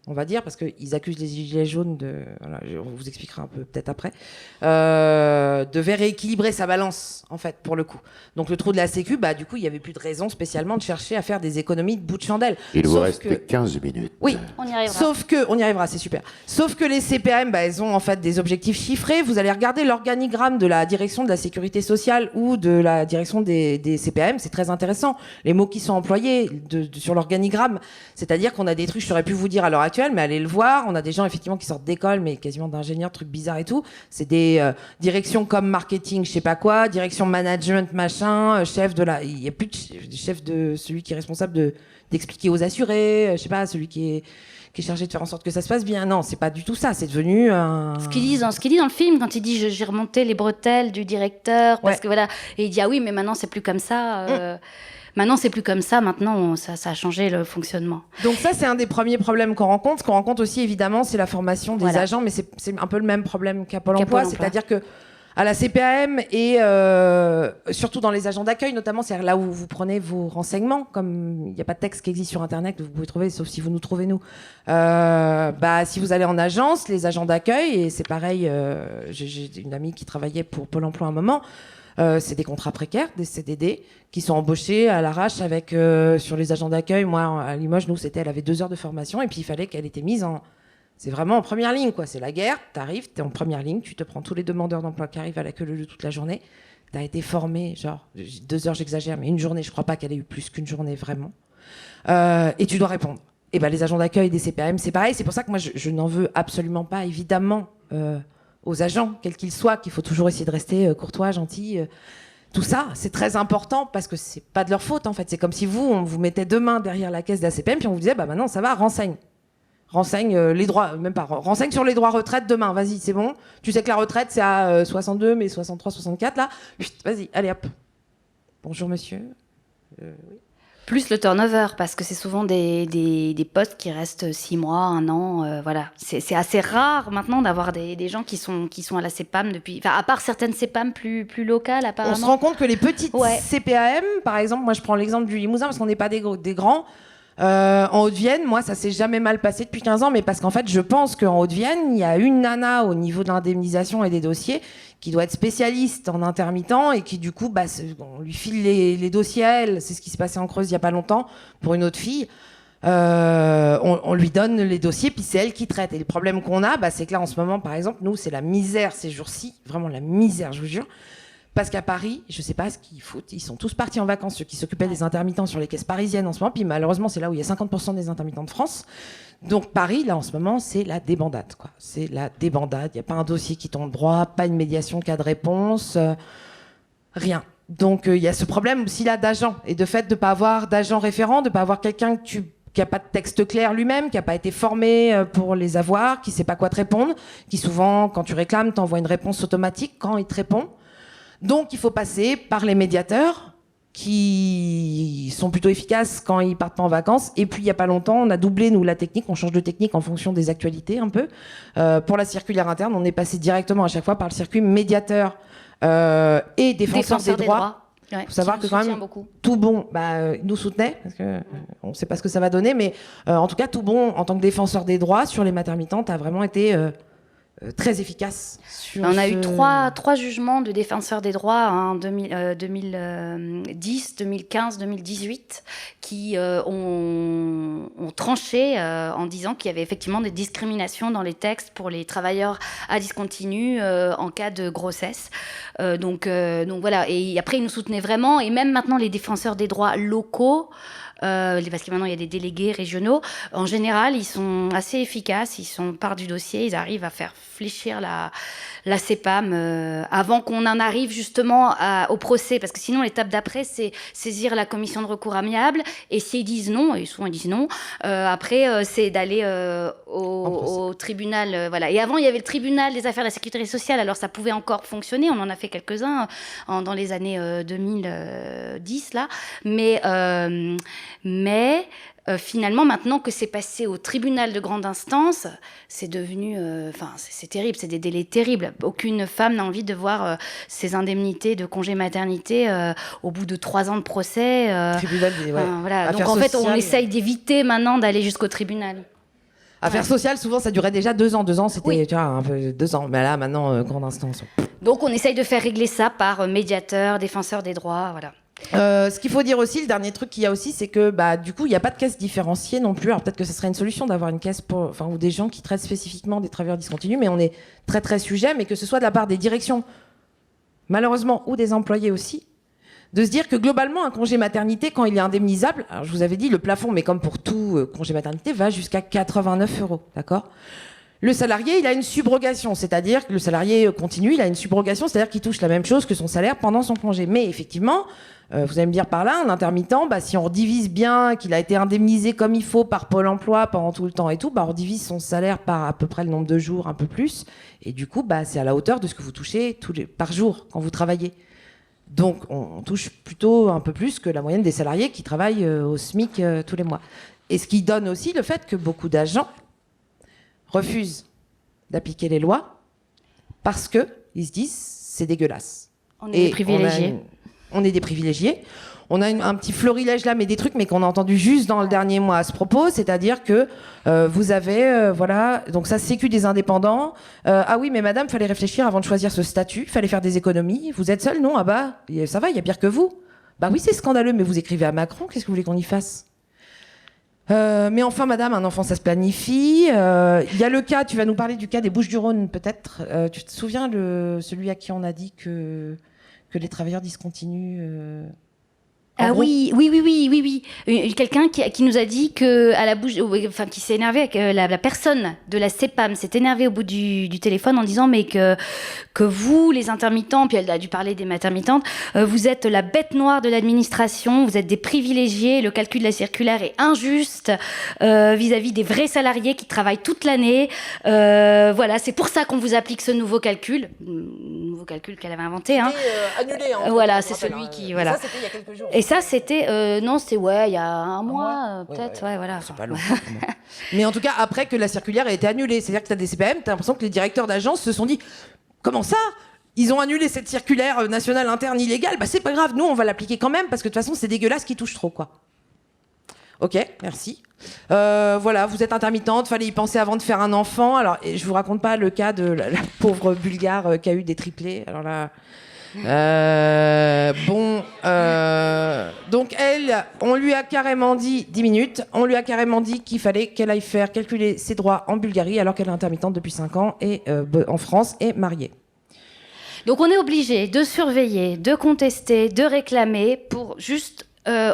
on va dire, parce qu'ils accusent les gilets jaunes voilà, on vous expliquera un peu peut-être après, devait rééquilibrer sa balance, en fait, pour le coup. Donc le trou de la Sécu, bah, du coup, il n'y avait plus de raison spécialement de chercher à faire des économies de bout de chandelle. Il vous reste 15 minutes. Oui, on y arrivera. On y arrivera, c'est super. Sauf que les CPAM, bah, elles ont en fait des objectifs chiffrés. Vous allez regarder l'organigramme de la direction de la sécurité sociale ou de la direction des CPAM, c'est très intéressant. Les mots qui sont employés sur l'organigramme, c'est-à-dire qu'on a des trucs, je saurais plus vous dire à l'heure actuelle, mais allez le voir. On a des gens effectivement qui sortent d'école, mais quasiment d'ingénieurs, trucs bizarres et tout. C'est des directions comme marketing, je sais pas quoi, direction management, machin, chef de la... Il y a plus de chef de celui qui est responsable d'expliquer aux assurés, je sais pas, celui qui est chargé de faire en sorte que ça se passe bien. Non, c'est pas du tout ça. C'est devenu un... Ce qu'il dit dans le film, quand il dit j'ai remonté les bretelles du directeur, parce que voilà, et il dit ah oui, mais maintenant c'est plus comme ça. Maintenant, c'est plus comme ça. Maintenant, ça a changé le fonctionnement. Donc ça, c'est un des premiers problèmes qu'on rencontre. Ce qu'on rencontre aussi, évidemment, c'est la formation des agents, mais c'est un peu le même problème qu'à Pôle emploi. C'est-à-dire que à la CPAM et surtout dans les agents d'accueil, notamment, c'est là où vous prenez vos renseignements. Comme il n'y a pas de texte qui existe sur Internet que vous pouvez trouver, sauf si vous nous trouvez nous. Si vous allez en agence, les agents d'accueil, et c'est pareil, j'ai une amie qui travaillait pour Pôle emploi un moment. C'est des contrats précaires, des CDD, qui sont embauchés à l'arrache avec sur les agents d'accueil. Moi, à Limoges, elle avait 2 heures de formation et puis il fallait qu'elle était mise c'est vraiment en première ligne, quoi. C'est la guerre, t'arrives, t'es en première ligne, tu te prends tous les demandeurs d'emploi qui arrivent à la queue leu toute la journée. T'as été formé, genre 2 heures, j'exagère, mais une journée, je crois pas qu'elle ait eu plus qu'une journée vraiment. Et tu dois répondre. Et ben les agents d'accueil des CPAM, c'est pareil. C'est pour ça que moi, je n'en veux absolument pas, évidemment. Aux agents, quels qu'ils soient, qu'il faut toujours essayer de rester courtois, gentil. Tout ça, c'est très important parce que c'est pas de leur faute en fait. C'est comme si on vous mettait 2 mains derrière la caisse de la CPM puis on vous disait bah maintenant ça va, renseigne les droits, même pas, renseigne sur les droits retraite demain, vas-y, c'est bon. Tu sais que la retraite c'est à 62 mais 63, 64 là. Chut, vas-y, allez hop. Bonjour monsieur. Oui. Plus le turnover, parce que c'est souvent des postes qui restent 6 mois, 1 an, voilà. C'est assez rare maintenant d'avoir des gens qui sont à la CPAM depuis... Enfin, à part certaines CPAM plus locales, apparemment. On se rend compte que les petites CPAM, par exemple, moi je prends l'exemple du Limousin, parce qu'on n'est pas des grands, en Haute-Vienne, moi ça s'est jamais mal passé depuis 15 ans, mais parce qu'en fait je pense qu'en Haute-Vienne, il y a une nana au niveau de l'indemnisation et des dossiers qui doit être spécialiste en intermittent et qui du coup on lui file les dossiers à elle. C'est ce qui se passait en Creuse il y a pas longtemps pour une autre fille. On lui donne les dossiers puis c'est elle qui traite. Et le problème qu'on a, c'est que là en ce moment par exemple, nous c'est la misère ces jours-ci, vraiment la misère, je vous jure. Parce qu'à Paris, je sais pas ce qu'ils foutent, ils sont tous partis en vacances, ceux qui s'occupaient des intermittents sur les caisses parisiennes en ce moment, puis malheureusement c'est là où il y a 50% des intermittents de France. Donc Paris, là en ce moment, c'est la débandade, quoi. C'est la débandade, il n'y a pas un dossier qui tombe droit, pas une médiation, cas de réponse, rien. Donc il y a ce problème aussi là d'agent, et de fait de ne pas avoir d'agent référent, de ne pas avoir quelqu'un qui n'a pas de texte clair lui-même, qui n'a pas été formé pour les avoir, qui ne sait pas quoi te répondre, qui souvent, quand tu réclames, t'envoie une réponse automatique quand il te répond. Donc, il faut passer par les médiateurs qui sont plutôt efficaces quand ils partent pas en vacances. Et puis, il n'y a pas longtemps, on a doublé, nous, la technique. On change de technique en fonction des actualités, un peu. Pour la circulaire interne, on est passé directement à chaque fois par le circuit médiateur et défenseur des droits. faut savoir que quand même Toubon nous soutenait, parce que on ne sait pas ce que ça va donner, mais en tout cas Toubon, en tant que défenseur des droits sur les maternité, a vraiment été très efficace. On a eu trois jugements de défenseurs des droits en 2010, 2015, 2018 qui ont tranché en disant qu'il y avait effectivement des discriminations dans les textes pour les travailleurs à discontinu en cas de grossesse. Donc voilà. Et après, ils nous soutenaient vraiment. Et même maintenant, les défenseurs des droits locaux, parce que maintenant il y a des délégués régionaux, en général ils sont assez efficaces, ils sont part du dossier, ils arrivent à faire fléchir la CPAM avant qu'on en arrive justement au procès, parce que sinon l'étape d'après c'est saisir la commission de recours amiable, et s'ils disent non, et souvent ils disent non, après c'est d'aller au tribunal, voilà. Et avant il y avait le tribunal des affaires de la sécurité sociale, alors ça pouvait encore fonctionner, on en a fait quelques-uns dans les années 2010 là, mais finalement, maintenant que c'est passé au tribunal de grande instance, c'est devenu... c'est terrible, c'est des délais terribles. Aucune femme n'a envie de voir ses indemnités de congé maternité au bout de 3 ans de procès. Tribunal, voilà. Donc en fait, on essaye d'éviter maintenant d'aller jusqu'au tribunal. Affaires sociales, souvent, ça durait déjà 2 ans. 2 ans, c'était tu vois, un peu 2 ans. Mais là, maintenant, grande instance. Donc on essaye de faire régler ça par médiateur, défenseur des droits, voilà. Ce qu'il faut dire aussi, le dernier truc qu'il y a aussi, c'est que du coup, il n'y a pas de caisse différenciée non plus. Alors peut-être que ce serait une solution d'avoir une caisse ou des gens qui traitent spécifiquement des travailleurs discontinus, mais on est très très sujet, mais que ce soit de la part des directions, malheureusement, ou des employés aussi, de se dire que globalement, un congé maternité, quand il est indemnisable, alors je vous avais dit, le plafond, mais comme pour tout congé maternité, va jusqu'à 89 €, d'accord ? Le salarié, il a une subrogation, c'est-à-dire que le salarié continue, il a une subrogation, c'est-à-dire qu'il touche la même chose que son salaire pendant son congé. Mais effectivement, vous allez me dire par là, un intermittent, si on redivise bien, qu'il a été indemnisé comme il faut par Pôle emploi pendant tout le temps et tout, on redivise son salaire par à peu près le nombre de jours, un peu plus. Et du coup, c'est à la hauteur de ce que vous touchez par jour quand vous travaillez. Donc, on touche plutôt un peu plus que la moyenne des salariés qui travaillent au SMIC tous les mois. Et ce qui donne aussi le fait que beaucoup d'agents refusent d'appliquer les lois parce qu'ils se disent c'est dégueulasse. On est des privilégiés. On est des privilégiés. On a un petit florilège là, mais des trucs qu'on a entendu juste dans le dernier mois à ce propos, c'est-à-dire que vous avez, donc ça sécu des indépendants. Ah oui, mais madame, fallait réfléchir avant de choisir ce statut, fallait faire des économies. Vous êtes seule, non ? Ah ça va, il y a pire que vous. Oui, c'est scandaleux, mais vous écrivez à Macron, qu'est-ce que vous voulez qu'on y fasse ? Mais enfin, madame, un enfant, ça se planifie. Il y a le cas, tu vas nous parler du cas des Bouches-du-Rhône, peut-être. Tu te souviens, celui à qui on a dit que les travailleurs discontinus... Oui. Quelqu'un qui nous a dit que à la bouche, qui s'est énervé avec la personne de la CPAM s'est énervée au bout du téléphone en disant mais que vous les intermittents, puis elle a dû parler des intermittentes, vous êtes la bête noire de l'administration, vous êtes des privilégiés, le calcul de la circulaire est injuste vis-à-vis des vrais salariés qui travaillent toute l'année. C'est pour ça qu'on vous applique ce nouveau calcul qu'elle avait inventé. Annulé. C'est celui qui Ça, c'était il y a quelques jours. Et ça, c'était... il y a un mois, peut-être. C'est pas long. Mais en tout cas, après que la circulaire a été annulée. C'est-à-dire que tu as des CPM, tu as l'impression que les directeurs d'agence se sont dit « Comment ça ? Ils ont annulé cette circulaire nationale interne illégale. C'est pas grave, nous, on va l'appliquer quand même, parce que de toute façon, c'est dégueulasse qui touche trop, quoi. » Ok, merci. Vous êtes intermittente, fallait y penser avant de faire un enfant. Alors, je vous raconte pas le cas de la pauvre Bulgare qui a eu des triplés. Alors là... donc elle, on lui a carrément dit 10 minutes, on lui a carrément dit qu'il fallait qu'elle aille faire calculer ses droits en Bulgarie alors qu'elle est intermittente depuis 5 ans et en France est mariée. Donc on est obligé de surveiller, de contester, de réclamer pour juste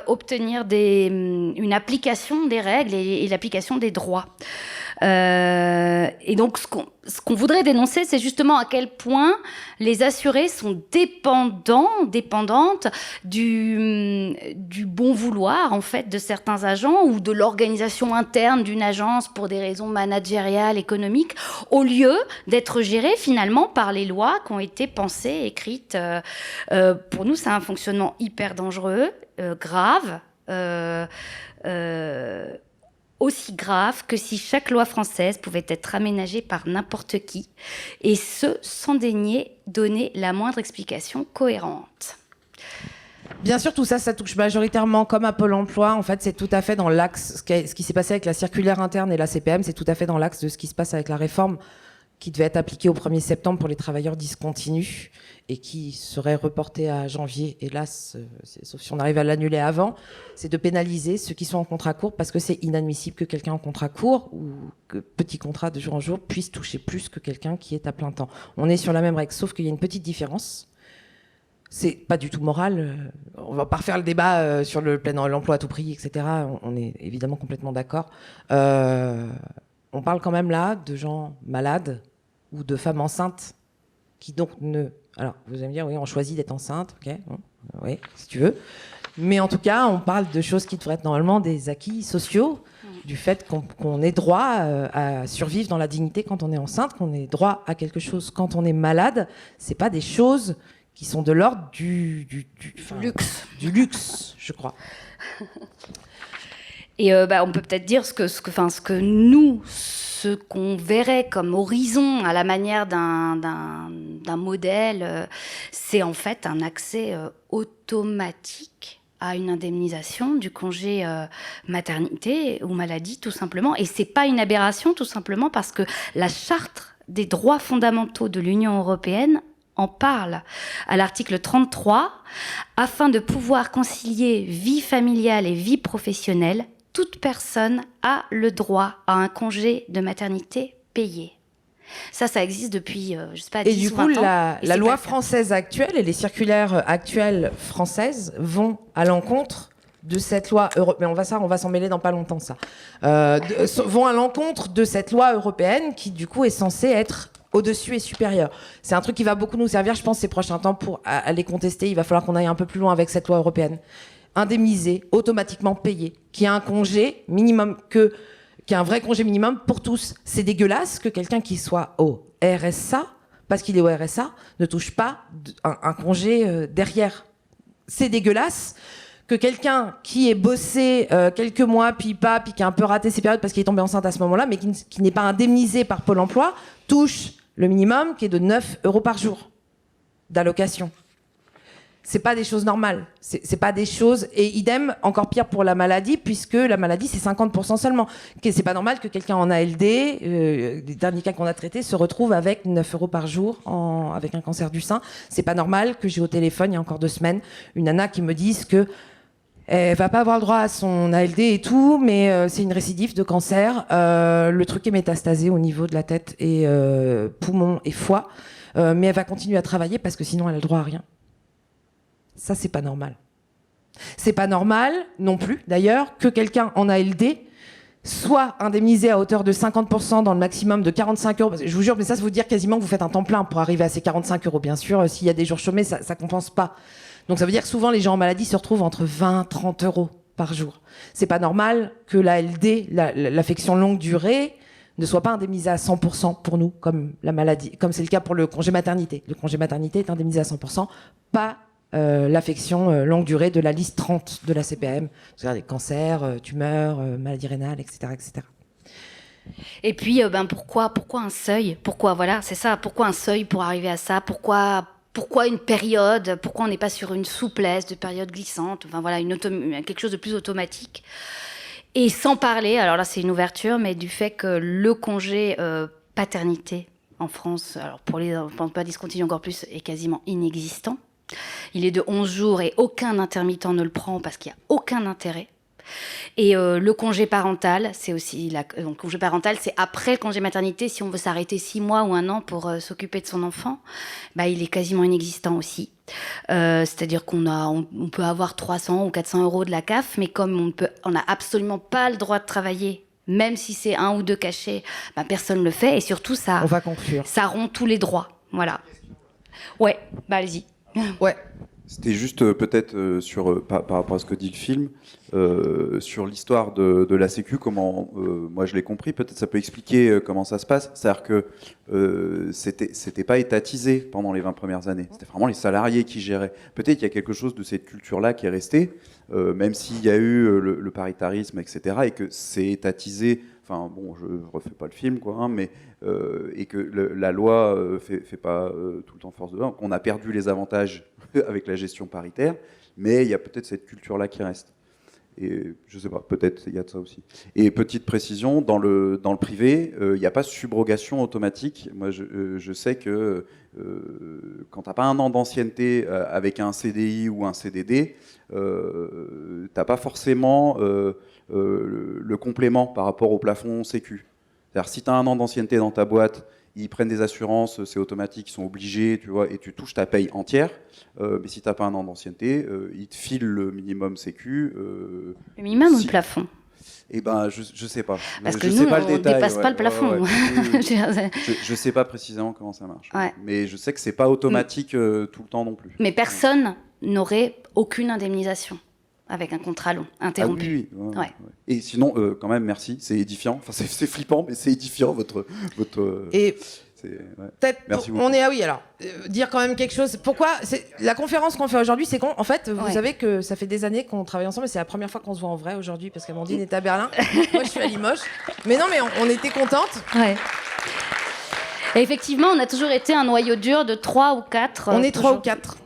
obtenir une application des règles et l'application des droits. Et donc, ce qu'on voudrait dénoncer, c'est justement à quel point les assurés sont dépendantes du bon vouloir, en fait, de certains agents ou de l'organisation interne d'une agence pour des raisons managériales, économiques, au lieu d'être gérés, finalement, par les lois qui ont été pensées, écrites. Pour nous, c'est un fonctionnement hyper dangereux, grave, aussi grave que si chaque loi française pouvait être aménagée par n'importe qui, et ce, sans daigner donner la moindre explication cohérente. Bien sûr, tout ça, ça touche majoritairement comme à Pôle emploi. En fait, c'est tout à fait dans l'axe, ce qui s'est passé avec la circulaire interne et la CPM, c'est tout à fait dans l'axe de ce qui se passe avec la réforme qui devait être appliquée au 1er septembre pour les travailleurs discontinus et qui serait reportée à janvier. Hélas, sauf si on arrive à l'annuler avant, c'est de pénaliser ceux qui sont en contrat court parce que c'est inadmissible que quelqu'un en contrat court ou que petit contrat de jour en jour puisse toucher plus que quelqu'un qui est à plein temps. On est sur la même règle, sauf qu'il y a une petite différence. C'est pas du tout moral. On va pas refaire le débat sur l'emploi à tout prix, etc. On est évidemment complètement d'accord. On parle quand même là de gens malades ou de femmes enceintes qui donc ne... Alors, vous allez me dire, oui, on choisit d'être enceinte, ok, bon, oui, si tu veux. Mais en tout cas, on parle de choses qui devraient être normalement des acquis sociaux, du fait qu'on ait droit à survivre dans la dignité quand on est enceinte, qu'on ait droit à quelque chose quand on est malade. C'est pas des choses qui sont de l'ordre du luxe. Du luxe, je crois. Et on peut peut-être dire ce qu'on verrait comme horizon à la manière d'un modèle, c'est en fait un accès automatique à une indemnisation du congé maternité ou maladie, tout simplement. Et c'est pas une aberration, tout simplement parce que la Charte des droits fondamentaux de l'Union européenne en parle à l'article 33, afin de pouvoir concilier vie familiale et vie professionnelle, toute personne a le droit à un congé de maternité payé. Ça existe depuis, je sais pas, 10 ou 20 ans. Et du coup, la loi française actuelle et les circulaires actuelles françaises vont à l'encontre de cette loi européenne. Mais on va s'en mêler dans pas longtemps, ça. Vont à l'encontre de cette loi européenne qui, du coup, est censée être au-dessus et supérieur. C'est un truc qui va beaucoup nous servir, je pense, ces prochains temps pour aller contester. Il va falloir qu'on aille un peu plus loin avec cette loi européenne. Indemnisé, automatiquement payé, qui a un congé minimum, qui a un vrai congé minimum pour tous. C'est dégueulasse que quelqu'un qui soit au RSA, parce qu'il est au RSA, ne touche pas un congé derrière. C'est dégueulasse que quelqu'un qui ait bossé quelques mois, puis qui a un peu raté ses périodes parce qu'il est tombé enceinte à ce moment-là, mais qui n'est pas indemnisé par Pôle emploi, touche le minimum qui est de 9 € par jour d'allocation. C'est pas des choses normales. C'est pas des choses... Et idem, encore pire pour la maladie, puisque la maladie, c'est 50% seulement. C'est pas normal que quelqu'un en ALD, les derniers cas qu'on a traités, se retrouve avec 9 € par jour avec un cancer du sein. C'est pas normal que j'ai au téléphone, il y a encore 2 semaines, une nana qui me dise que elle va pas avoir le droit à son ALD et tout, mais c'est une récidive de cancer. Le truc est métastasé au niveau de la tête et poumons et foie. Mais elle va continuer à travailler parce que sinon elle a le droit à rien. Ça, c'est pas normal. C'est pas normal non plus, d'ailleurs, que quelqu'un en ALD soit indemnisé à hauteur de 50% dans le maximum de 45 €. Je vous jure, mais ça veut dire quasiment que vous faites un temps plein pour arriver à ces 45 €. Bien sûr, s'il y a des jours chômés, ça compense pas. Donc ça veut dire que souvent, les gens en maladie se retrouvent entre 20 et 30 € par jour. C'est pas normal que l'ALD, l'affection longue durée, ne soit pas indemnisée à 100% pour nous, comme la maladie, comme c'est le cas pour le congé maternité. Le congé maternité est indemnisé à 100%, pas l'affection longue durée de la liste 30 de la CPM, c'est-à-dire les cancers, tumeurs, maladies rénales, etc., etc. Et puis, pourquoi un seuil ? Pourquoi un seuil pour arriver à ça ? Pourquoi une période ? Pourquoi on n'est pas sur une souplesse de période glissante ? Enfin voilà, quelque chose de plus automatique. Et sans parler, alors là c'est une ouverture, mais du fait que le congé paternité en France, alors pour les enfants pas discontinus encore plus, est quasiment inexistant. Il est de 11 jours et aucun intermittent ne le prend parce qu'il n'y a aucun intérêt. Et le congé parental, c'est aussi donc, congé parental, c'est après le congé maternité. Si on veut s'arrêter 6 mois ou 1 an pour s'occuper de son enfant, il est quasiment inexistant aussi. C'est-à-dire on peut avoir 300 ou 400 € de la CAF, mais comme on n'a absolument pas le droit de travailler, même si c'est 1 ou 2 cachets, personne ne le fait. Et surtout, on va conclure. Ça rompt tous les droits. Voilà. Ouais, allez-y. Ouais. C'était juste peut-être par rapport à ce que dit le film, sur l'histoire de la Sécu, comment moi je l'ai compris, peut-être ça peut expliquer comment ça se passe. C'est-à-dire que c'était pas étatisé pendant les 20 premières années, c'était vraiment les salariés qui géraient. Peut-être qu'il y a quelque chose de cette culture-là qui est resté, même s'il y a eu le paritarisme, etc., et que c'est étatisé enfin bon, je refais pas le film, quoi, hein, mais et que la loi fait pas tout le temps force de loi, qu'on a perdu les avantages avec la gestion paritaire, mais il y a peut-être cette culture-là qui reste. Et je sais pas, peut-être il y a de ça aussi. Et petite précision, dans le privé, il n'y a pas de subrogation automatique. Moi, je sais que quand tu n'as pas un an d'ancienneté avec un CDI ou un CDD, tu n'as pas forcément le complément par rapport au plafond Sécu. C'est-à-dire, si tu as un an d'ancienneté dans ta boîte, ils prennent des assurances, c'est automatique, ils sont obligés, tu vois, et tu touches ta paye entière. Mais si tu n'as pas un an d'ancienneté, ils te filent le minimum Sécu. Le minimum ou le plafond? Eh ben, je sais pas. Parce je que sais nous, pas le on détail, dépasse pas le plafond. Je sais pas précisément comment ça marche. Ouais. Mais je sais que c'est pas automatique tout le temps non plus. Mais personne n'aurait aucune indemnisation avec un contrat long, interrompu. Ah oui, ouais. Et sinon, quand même, merci, c'est édifiant. Enfin, c'est flippant, mais c'est édifiant votre. Et peut-être, merci on est alors dire quand même quelque chose. Pourquoi la conférence qu'on fait aujourd'hui, c'est qu'en fait, vous savez que ça fait des années qu'on travaille ensemble, et c'est la première fois qu'on se voit en vrai aujourd'hui parce qu'Amandine est à Berlin, moi je suis à Limoges. Mais non, mais on était contentes. Ouais. Et effectivement, on a toujours été un noyau dur de 3 ou 4. On est 3 ou 4.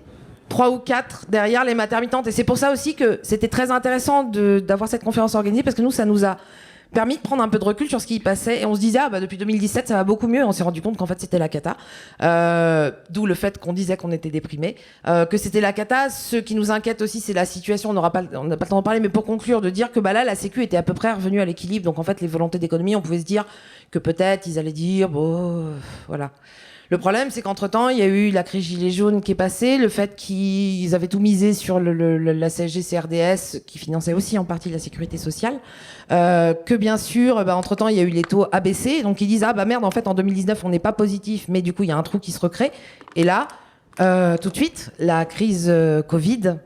3 ou 4 derrière les maternitantes. Et c'est pour ça aussi que c'était très intéressant d'avoir cette conférence organisée, parce que nous, ça nous a permis de prendre un peu de recul sur ce qui y passait. Et on se disait, depuis 2017, ça va beaucoup mieux. Et on s'est rendu compte qu'en fait, c'était la cata. D'où le fait qu'on disait qu'on était déprimés. Que c'était la cata. Ce qui nous inquiète aussi, c'est la situation. On n'a pas le temps d'en parler, mais pour conclure, de dire que là, la Sécu était à peu près revenue à l'équilibre. Donc en fait, les volontés d'économie, on pouvait se dire que peut-être ils allaient dire, voilà. Le problème, c'est qu'entre-temps, il y a eu la crise Gilets jaunes qui est passée, le fait qu'ils avaient tout misé sur la CSG-CRDS, qui finançait aussi en partie la sécurité sociale, que bien sûr, entre-temps, il y a eu les taux abaissés, donc ils disent, merde, en fait, en 2019, on n'est pas positif, mais du coup, il y a un trou qui se recrée. Et là, tout de suite, la crise Covid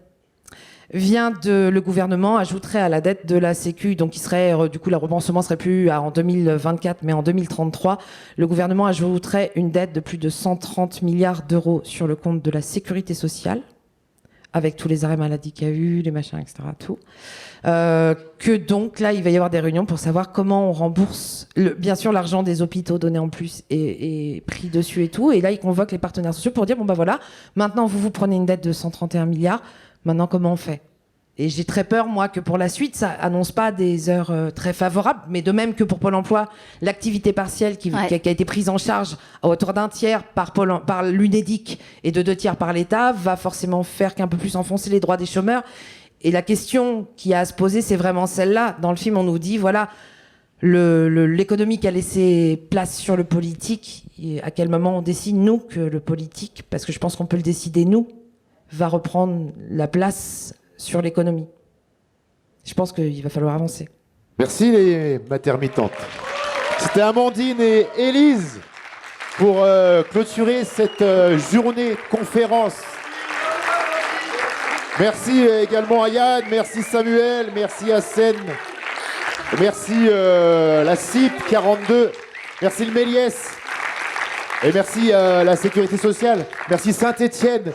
le gouvernement ajouterait à la dette de la Sécu, donc il serait, du coup, le remboursement serait plus en 2024, mais en 2033, le gouvernement ajouterait une dette de plus de 130 milliards d'euros sur le compte de la sécurité sociale, avec tous les arrêts maladie qu'il y a eu, les machins, etc., tout. Que donc, là, il va y avoir des réunions pour savoir comment on rembourse, bien sûr, l'argent des hôpitaux donné en plus est pris dessus et tout, et là, ils convoquent les partenaires sociaux pour dire, voilà, maintenant, vous prenez une dette de 131 milliards, maintenant, comment on fait? Et j'ai très peur, moi, que pour la suite, ça annonce pas des heures très favorables, mais de même que pour Pôle emploi, l'activité partielle qui a été prise en charge à hauteur d'un tiers par l'UNEDIC et de 2 tiers par l'État va forcément faire qu'un peu plus enfoncer les droits des chômeurs. Et la question qui a à se poser, c'est vraiment celle-là. Dans le film, on nous dit, voilà, l'économie qui a laissé place sur le politique, et à quel moment on décide, nous, que le politique, parce que je pense qu'on peut le décider, nous, va reprendre la place sur l'économie. Je pense qu'il va falloir avancer. Merci les maternitantes. C'était Amandine et Élise pour clôturer cette journée conférence. Merci également à Yann, merci Samuel, merci à Seine, merci la CIP 42, merci le Méliès et merci la Sécurité sociale, merci Saint-Étienne.